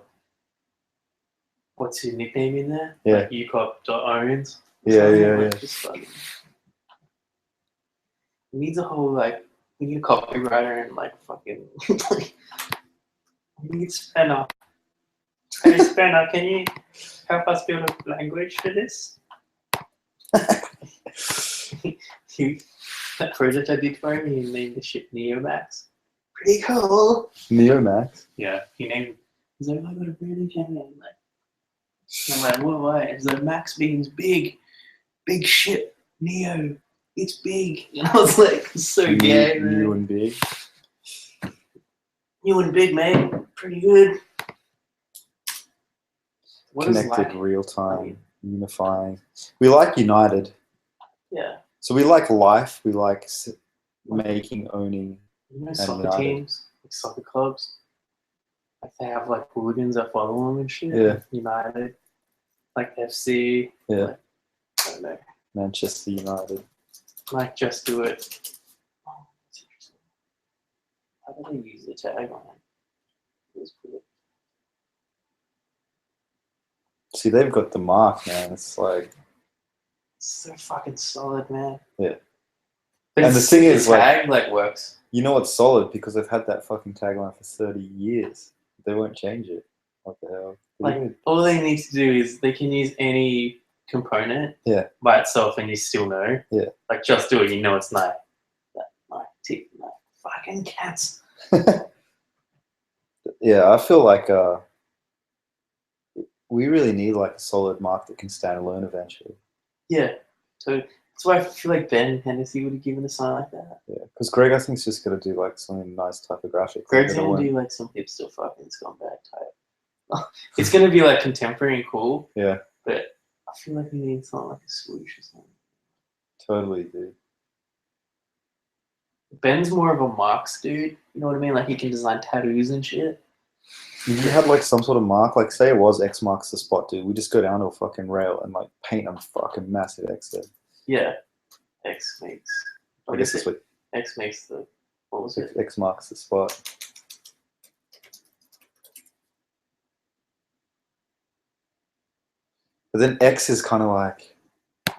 what's your nickname in there? Yeah. Like ucop.owns. Yeah. Just funny. It needs a whole like we need a copywriter and like fucking we need Spanner. Hey Spanner, can you help us build a language for this? That project I did for him, he named the ship Neomax. Pretty cool. Neomax. Yeah, he's like, I got a brand new camera. I'm like, why? It's like Max means big ship. Neo, it's big. And I was like, so gay, man. New and big. New and big, mate. Pretty good. What is Connected, like? real time, unifying. We like United. Yeah. So we like life. We like making, owning. Soccer United. teams, like soccer clubs. Like they have like hooligans that follow them and shit. Yeah. United. Like FC. Yeah. Like, I don't know. Manchester United. Like just do it. Oh, that's interesting. How do they use the tag on it? It was cool. See, they've got the mark, man. It's like, So fucking solid, man. Yeah. But And the thing is, tag like works. you know what's solid? Because they've had that fucking tagline for 30 years. They won't change it. What the hell? Like all they need to do is they can use any component by itself, and you still know. Yeah. Like just do it. You know it's Nike. Like fucking cats. Yeah, I feel like we really need like a solid mark that can stand alone eventually. Yeah. So that's why I feel like Ben Hennessy would have given a sign like that. Yeah, because Greg, I think, is just gonna do like something nice typographic. Greg's gonna do like some hipster fucking scumbag type. It's gonna be like contemporary and cool. Yeah. But I feel like we need something like a swoosh or something. Totally, dude. Ben's more of a marks dude. You know what I mean? Like he can design tattoos and shit. If you had like some sort of mark, like say it was X marks the spot, dude, we just go down to a fucking rail and like paint a fucking massive X there. Yeah. X makes. I guess that's what X makes the. What was it? X marks the spot. But then X is kind of like,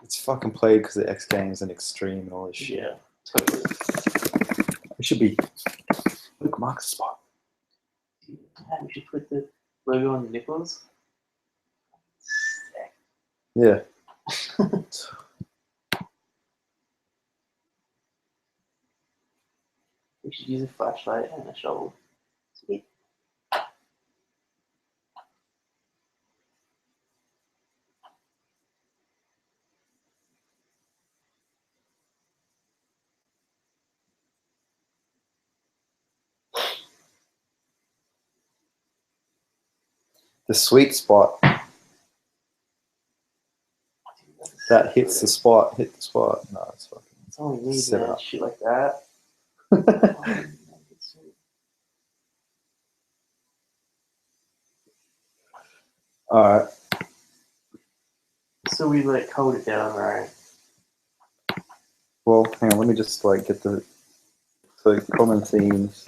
it's fucking played because the X Games and Extreme and all this shit. Yeah, totally. It should be Luke marks the spot. Yeah, we should put the logo on the nipples. Yeah. We should use a flashlight and a shovel. Sweet. The sweet spot. That hits the spot. Hit the spot. No, it's fucking. That's all we need, Set man. up. Shit like that. Alright. So we like hold it down, right? Well, hang on. Let me just like get the common themes.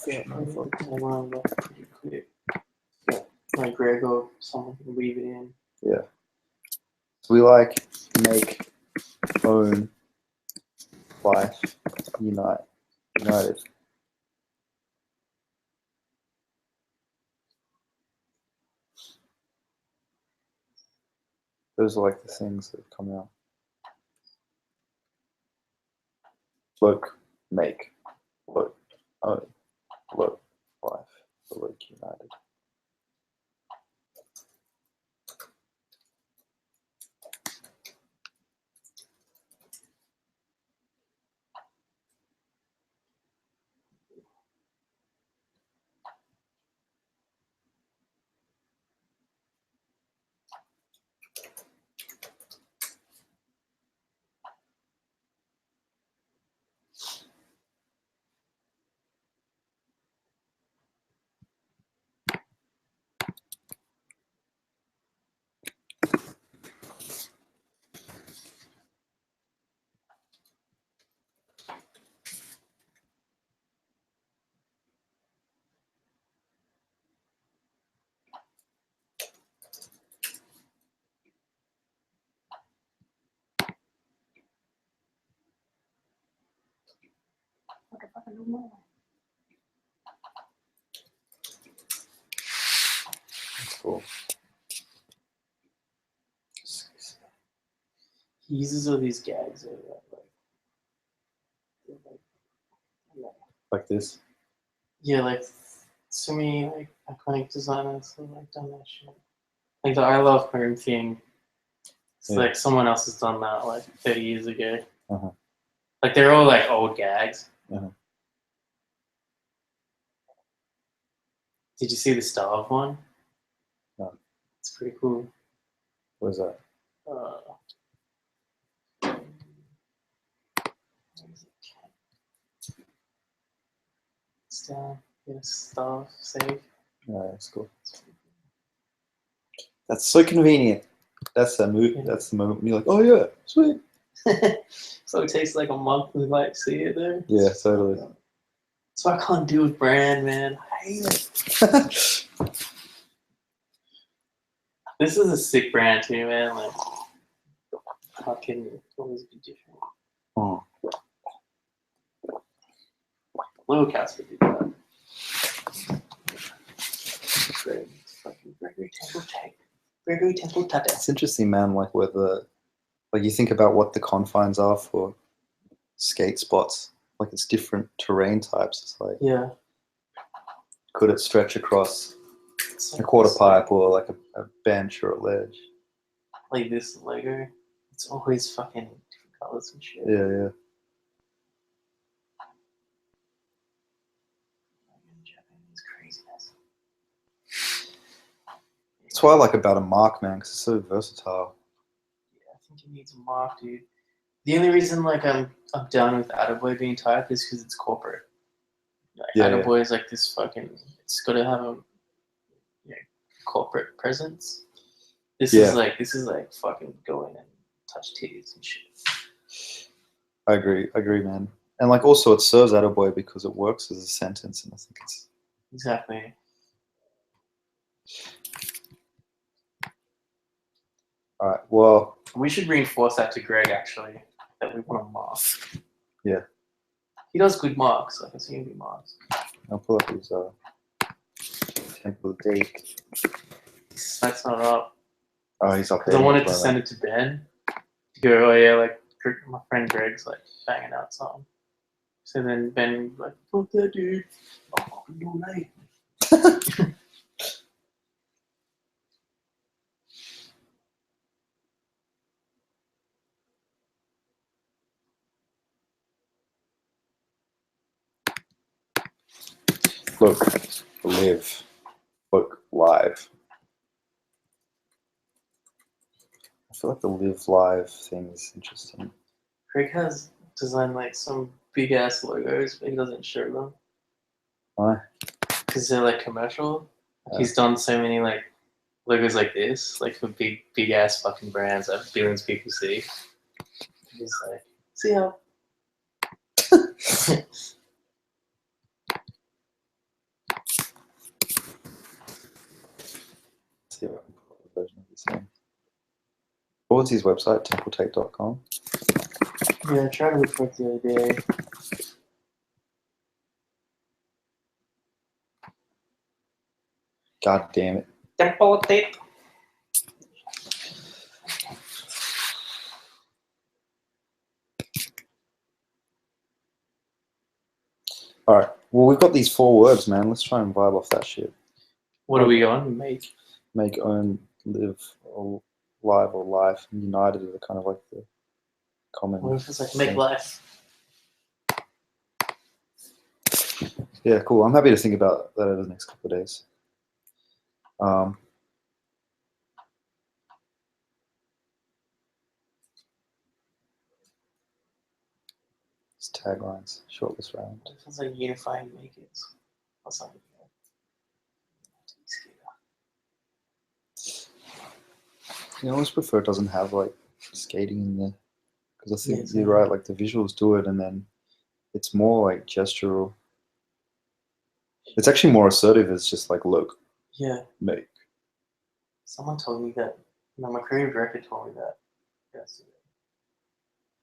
Yeah, pretty quick. Yeah, like Greg or someone can weave it in. Yeah. So we like make, own, life, united. Those are like the things that come out. Loke, make, Loke, own, Loke, life, the Loke united. That's cool. He uses all these gags over Like this. yeah, like so many like iconic designers have like done that shit. Like the I Love Home thing. It's like someone else has done that like 30 years ago. Like they're all like old gags. Did you see the Starve one? No. It's pretty cool. What is that? It's down. Yes, Starve, save. No, that's cool. That's so convenient. That's the move. Yeah. That's the moment when you're like, oh yeah, sweet. So it takes like a month to like see it there. Yeah, totally. That's why I can't deal with brand, man. I hate it. This is a sick brand too, man. Like, how can it always be different? Oh. Loke has to do that. Gregory Temple Tate. It's interesting, man, like whether, like you think about what the confines are for skate spots, like it's different terrain types. It's like, Yeah. could it stretch across It's a like quarter this, pipe or like a bench or a ledge? like this Lego. It's always fucking different colors and shit. Yeah, yeah. Japanese craziness. That's what I like about a mark, man, because it's so versatile. Yeah, I think it needs a mark, dude. The only reason like I'm down with Attaboy being typed is because it's corporate. Like, Yeah, Attaboy is like this fucking. It's got to have a corporate presence. This is like fucking go in and touch titties and shit. I agree, man. And like also it serves Attaboy because it works as a sentence, and I think it's Exactly. all right. Well, We should reinforce that to Greg actually that we want a mark. Yeah. He does good marks. Like I see him do marks. I'll pull up his temple date. That's not up. Oh, he's up Because there. I wanted to send it to Ben. To go, oh yeah, like my friend Greg's like banging out something. So then Ben was like, fuck that dude. I'll fucking do it. Look, live. Look, live. I feel like the live live thing is interesting. Greg has designed like some big ass logos, but he doesn't show them. Why? Because they're like commercial. He's done so many like logos like this, like for big ass fucking brands that billions of people see. He's like, see how. See if I can pull up a version of this thing. What was his website? templetate.com. Yeah, I tried to look for it the other day. God damn it. Temple tape. All right. Well, we've got these 4 words, man. Let's try and vibe off that shit. What are we on? Make. Make, own, live, or live, or life. And united are kind of like the common. What if it's like make thing. life? Yeah, cool. I'm happy to think about that over the next couple of days. It's taglines, shortlist round. What if it's like unifying makers or something? I almost prefer it doesn't have like skating in there, because I think Yeah, you're right. Like the visuals do it, and then it's more like gestural. It's actually more assertive. It's just like look, Yeah. make. Someone told me that. No, my creative director told me that. Yes.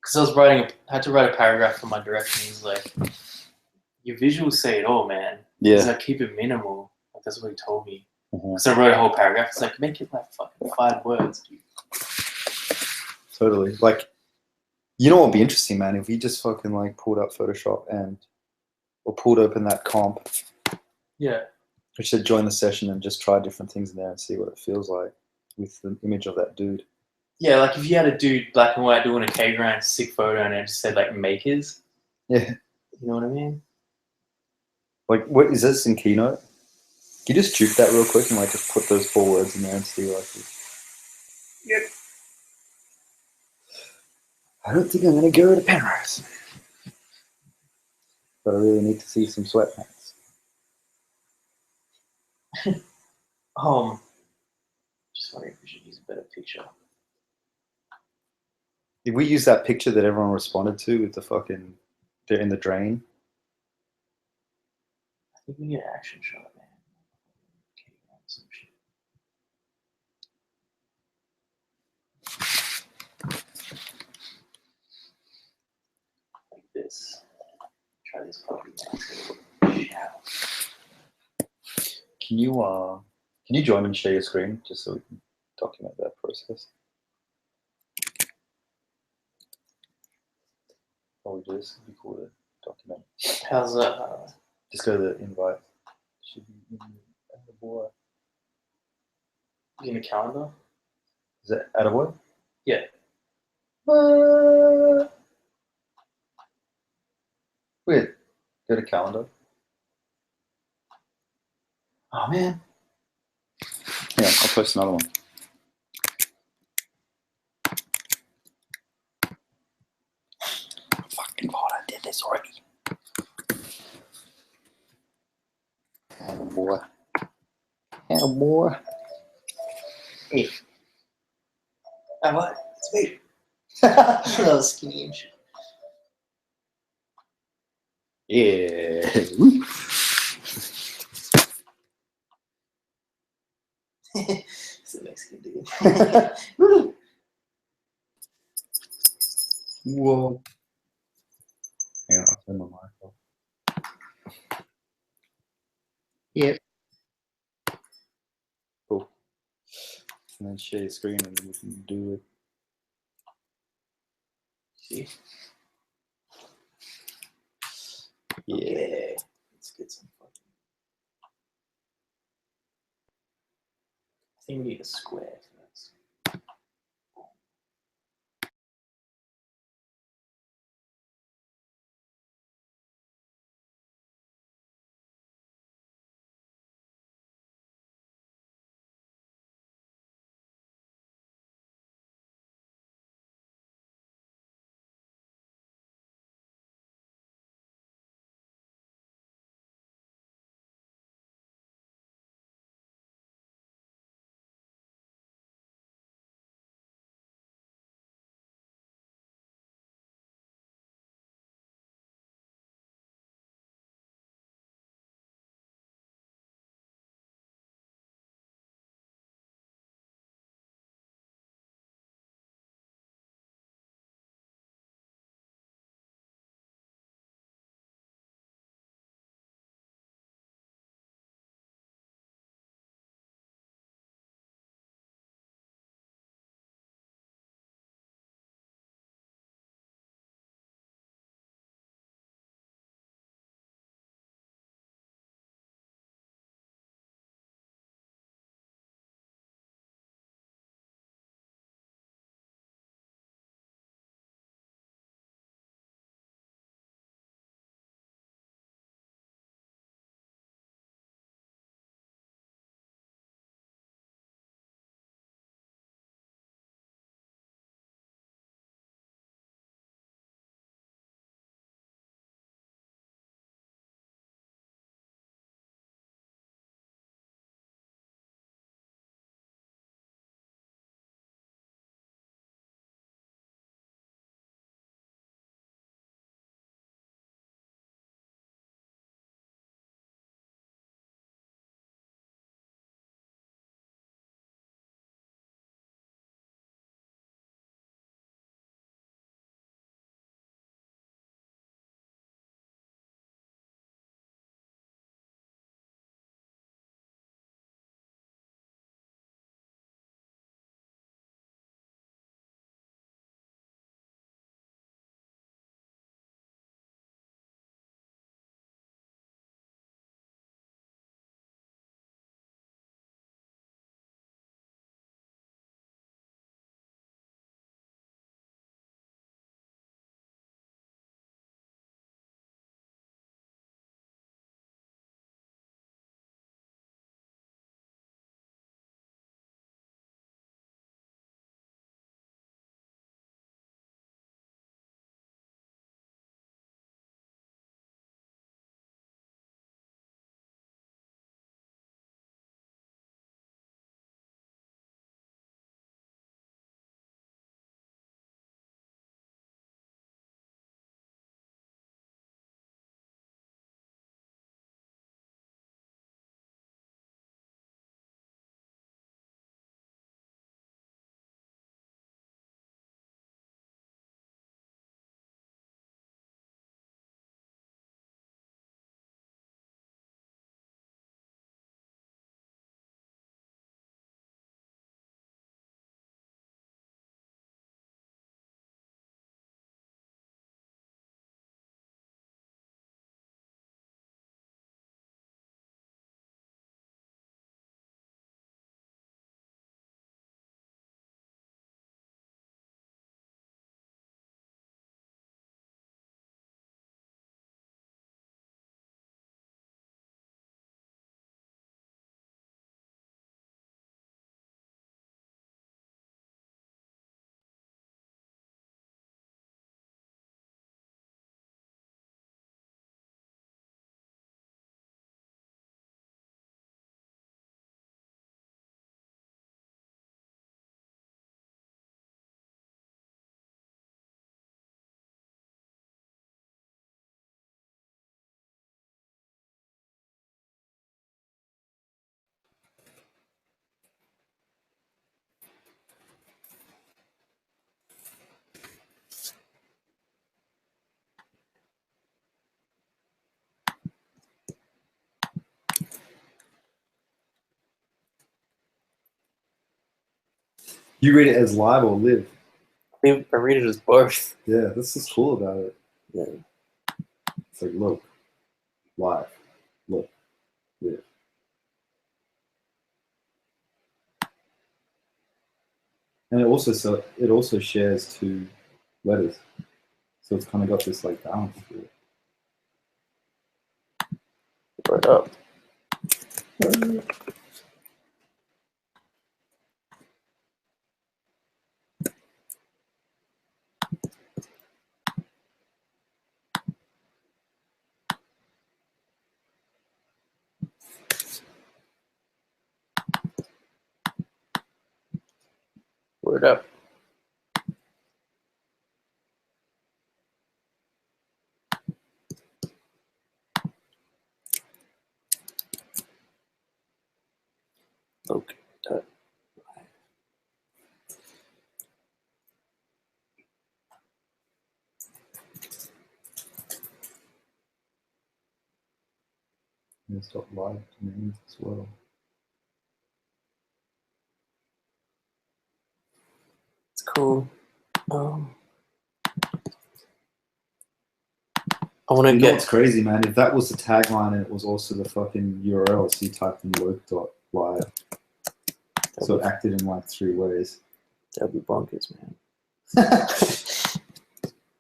Because I was writing, I had to write a paragraph for my director. And he's like, "Your visuals say it all, man." He's Yeah. like, "Keep it minimal." Like that's what he told me. Mhm. So I wrote a whole paragraph. It's like, make it like fucking 5 words, dude. Totally. Like, you know what would be interesting, man? If we just fucking like pulled up Photoshop or pulled open that comp, Yeah. we should join the session and just try different things in there and see what it feels like with the image of that dude. Yeah, like if you had a dude black and white doing a K grind sick photo and it just said like makers. Yeah. You know what I mean? Like, what is this in Keynote? Can you just juke that real quick and like just put those 4 words in there and see like. Yep. I don't think I'm gonna go to Penrose, but I really need to see some sweatpants. Just wondering if we should use a better picture. Did we use that picture that everyone responded to with the fucking, they're in the drain? I think we need an action shot, man. Okay, some shit. Like this. Try this puppy. Can you join and share your screen just so we can document that process? While we do this, it'd be cool to document. How's that? Just go to the invite. Should be in the board. In the calendar? Is that Attaboy? Yeah. Weird. Go to calendar. Oh man. Yeah, I'll post another one. Fucking God, I did this already. Attaboy. Attaboy. Hey. Ah, what? It's me. That was skinny and shit. Yeah. It's a Mexican dude. Woo! Whoa. Hang on, I'll turn my mic off. Yep. Cool. And then share your screen and then we can do it. See? Yeah. Okay. Let's get some fucking. I think we need a square. You read it as live or live? I read it as both. Yeah, that's what's cool about it. Yeah. It's like Loke, live, Loke, live. And it also shares 2 letters, so it's kind of got this like balance to it. Word up. Word up. Loke. And it's got live names as well. It's cool. I want to You know get. what's crazy, man? If that was the tagline and it was also the fucking URL, so you typed in Loke.live. So it acted in like 3 ways. That'd be bonkers, man.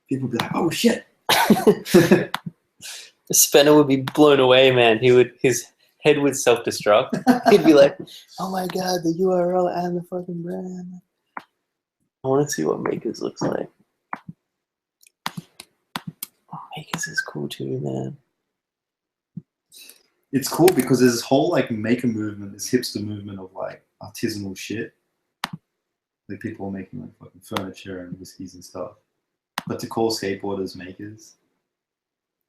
People would be like, oh shit. Spencer would be blown away, man. His head would self-destruct. He'd be like, "Oh my god, the URL and the fucking brand." I want to see what Makers looks like. Oh, Makers is cool too, man. It's cool because there's this whole like maker movement, this hipster movement of like artisanal shit. Like people are making like fucking furniture and whiskeys and stuff. But to call skateboarders makers,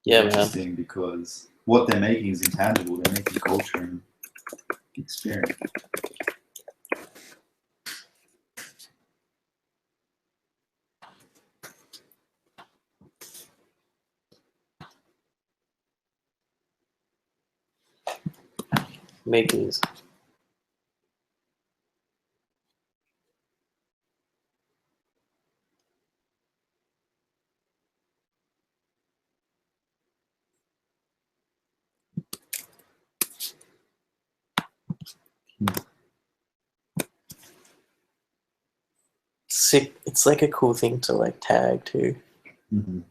Yeah, man. interesting because what they're making is intangible. They're making culture and experience. Makers. Sick. It's like a cool thing to like tag too. Mm-hmm.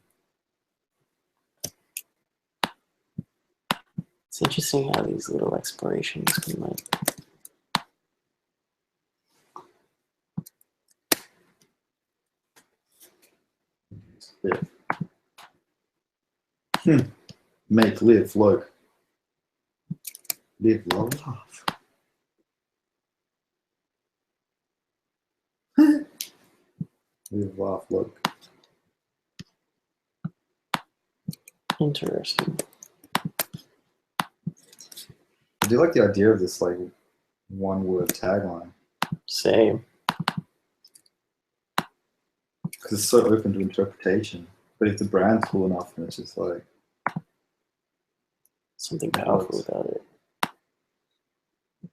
It's interesting how these little explorations can like. Live. Make, live, Loke. Live, love, laugh. Live, laugh, Loke. Interesting. I do like the idea of this like 1-word tagline Same. because it's so open to interpretation. But if the brand's cool enough, then it's just like Something powerful about it.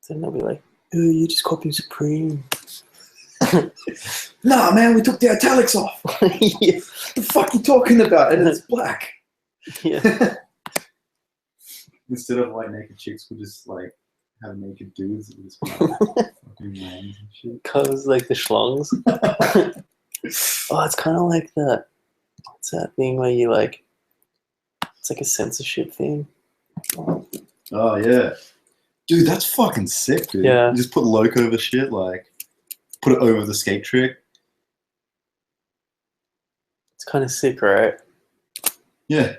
Then they'll be like, "Oh, you just copying Supreme." nah, man, we took the italics off. Yeah. What the fuck are you talking about? And it's black. Yeah. Instead of like naked chicks, we'll just like have naked dudes that just fucking names and shit. Covers like the schlongs. Oh, it's kind of like that. What's that thing where you like? It's like a censorship thing. Oh yeah, dude, that's fucking sick, dude. Yeah. You just put Loke over shit, like put it over the skate trick. It's kind of sick, right? Yeah.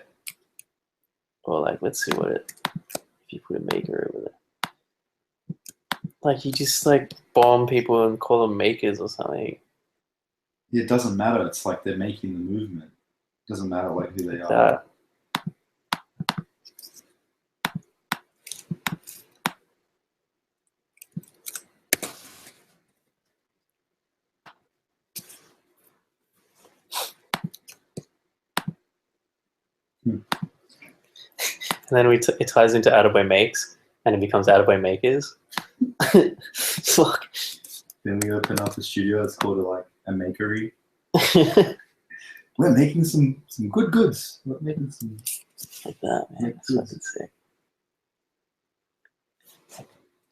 Or like, let's see what it. If you put a maker over there, like you just like bomb people and call them makers or something. It doesn't matter. It's like they're making the movement. It doesn't matter like who they Like are. that. And then it ties into Attaboy Makes, and it becomes Attaboy Makers. Fuck. Then we open up a studio. It's called like a makery. We're making some good goods. We're making some like that, man. Yeah, That's fucking sick.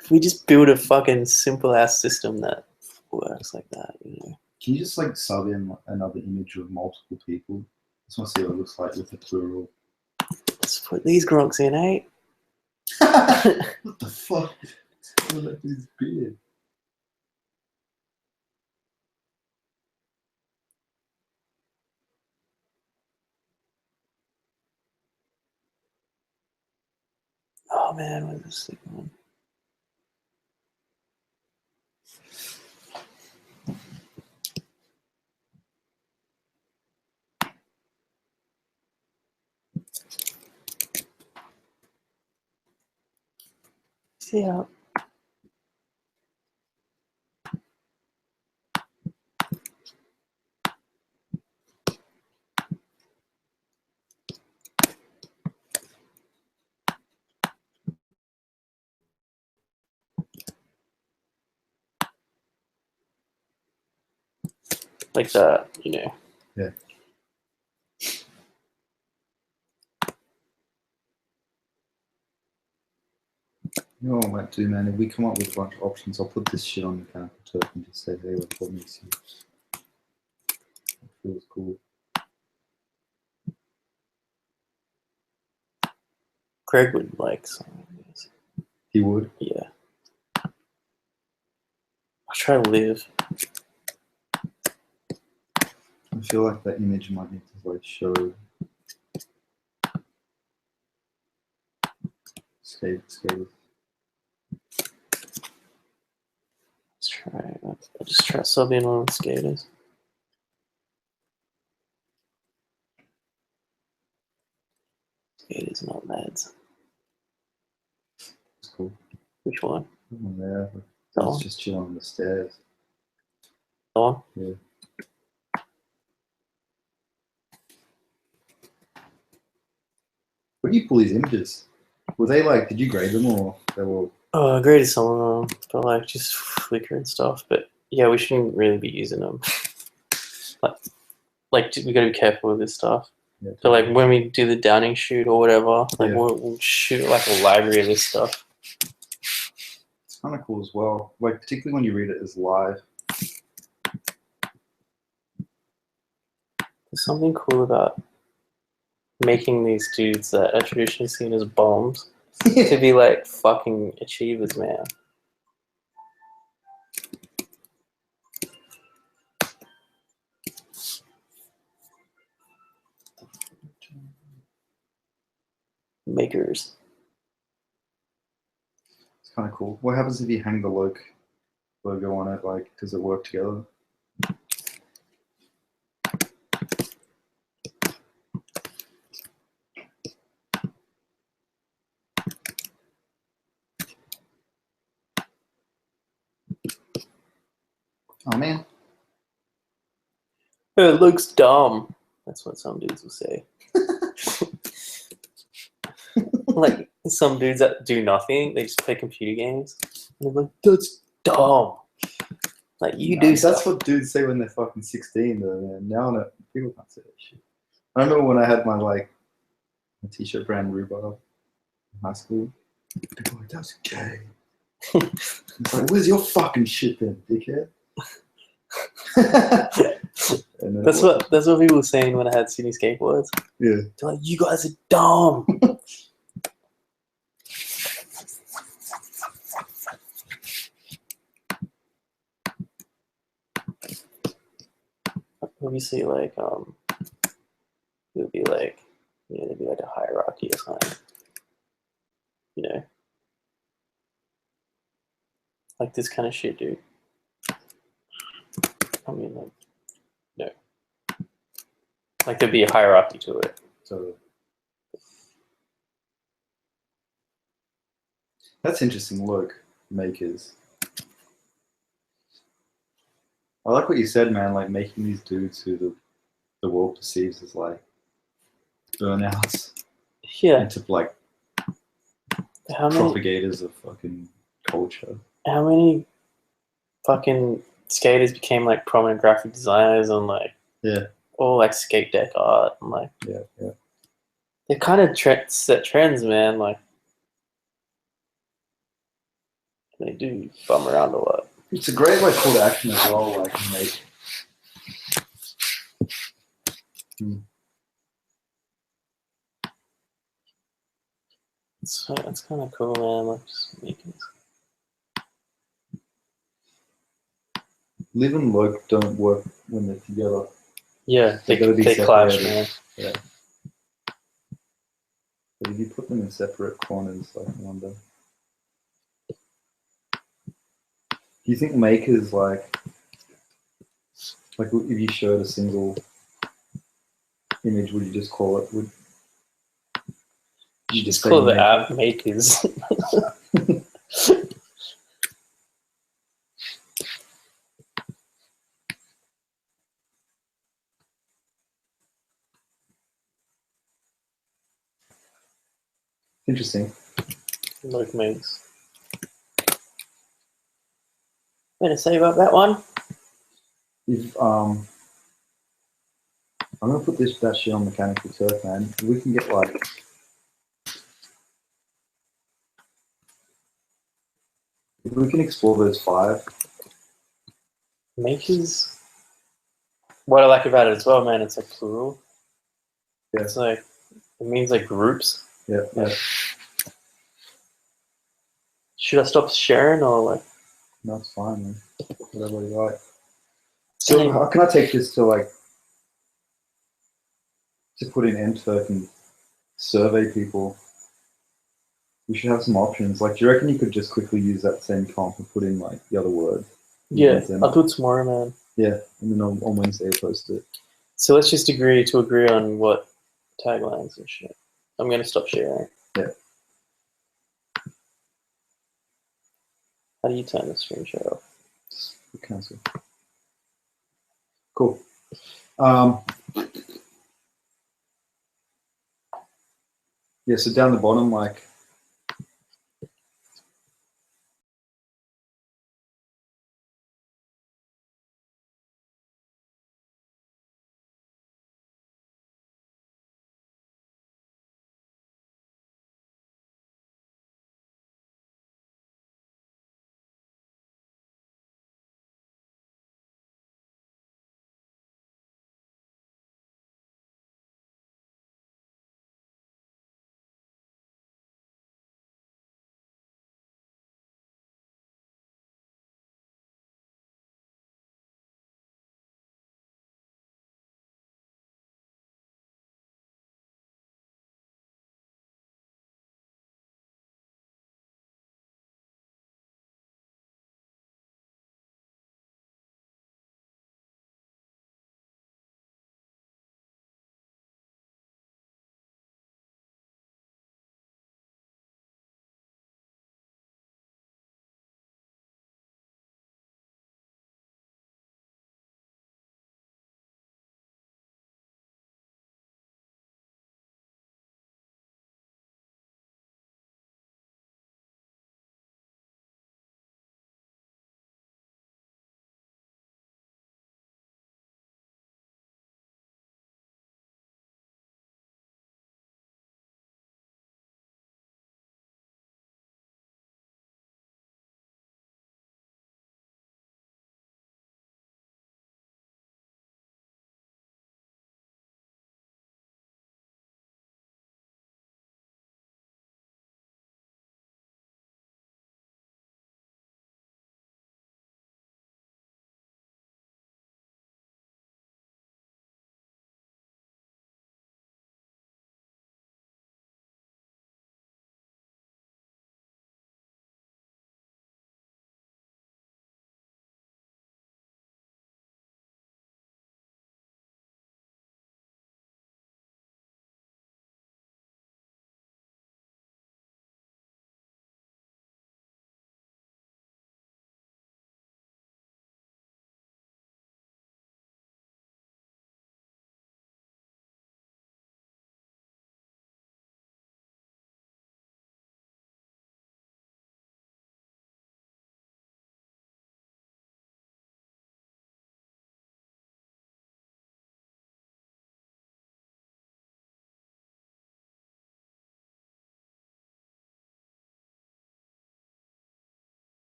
If we just build a fucking simple ass system that works like that, you know. Can you just like sub in another image of multiple people? I just want to see what it looks like with the plural. Let's put these gronks in, eh? What the fuck? What about this beard? Oh man, where's this thing on? See ya. Like that, you know. Yeah. You know what I might do, man? If we come up with a bunch of options, I'll put this shit on the counter turf and just say, hey, what makes you? It feels cool. Greg would like some of these. He would. Yeah. I'll try to live. I feel like that image might need to like show skaters. Let's try. I'll just try subbing on skaters. Skaters, not lads. It's cool. Which one? Oh, yeah. That It's one? just chilling on the stairs. That one? Yeah. Where do you pull these images? Were they like, did you grade them or they were? I graded some of them, but like just Flickr and stuff. But yeah, we shouldn't really be using them. like we gotta be careful with this stuff. Yeah, So like when we do the Downing shoot or whatever, like Yeah. we'll shoot like a library of this stuff. It's kind of cool as well. Like particularly when you read it as live. There's something cool about making these dudes that are traditionally seen as bombs to be like fucking achievers, man. Makers. It's kind of cool. What happens if you hang the Loke logo on it? Like, does it work together? Oh man. It looks dumb. That's what some dudes will say. Like some dudes that do nothing, they just play computer games. And they're like, that's dumb. Like you do That's stuff. what dudes say when they're fucking 16 though, man. Now people can't say that shit. I remember when I had my like my t-shirt brand Rhubarb in high school. People were like, that's gay. It's like, where's your fucking shit then, dickhead? And then That's what people were saying when I had Sydney skateboards. Yeah. They're like, you guys are dumb. Obviously, like, it would be like, you know, there'd be like a hierarchy or something. You know? Like this kind of shit, dude. I mean, like, no. Like there'd be a hierarchy to it. So that's interesting. Look, makers. I like what you said, man. Like making these dudes who the world perceives as like burnouts Yeah. into like How many propagators of fucking culture. how many fucking skaters became like prominent graphic designers and like all like skate deck art and like they kind of set trends, man. Like they do bum around a lot. It's a great like call to action as well. Like make. It's kind of cool, man. Like just making. Liv and Loke don't work when they're together. Yeah, they separated. clash, man. Yeah. But if you put them in separate corners, like, I wonder. Do you think makers like if you showed a single image, would you just call it? Would you just call the app makers? Interesting. Loke makes. Better say about that one. If I'm gonna put that shit on Mechanical Turk, man. We can get like. If we can explore those 5. Makers. What I like about it as well, man, it's like plural. Yeah. It's like it means like groups. Yeah. Should I stop sharing or like? No, it's fine, man. Whatever you like. So how can I take this to like to put in MTurk and survey people? We should have some options. Like, do you reckon you could just quickly use that same comp and put in like the other word? Yeah, I'll do it tomorrow, man. Yeah, and then on Wednesday I'll post it. So let's just agree on what taglines and shit. I'm gonna stop sharing. Yeah. How do you turn the screen share off? Cancel. Cool. Yeah, so down the bottom, like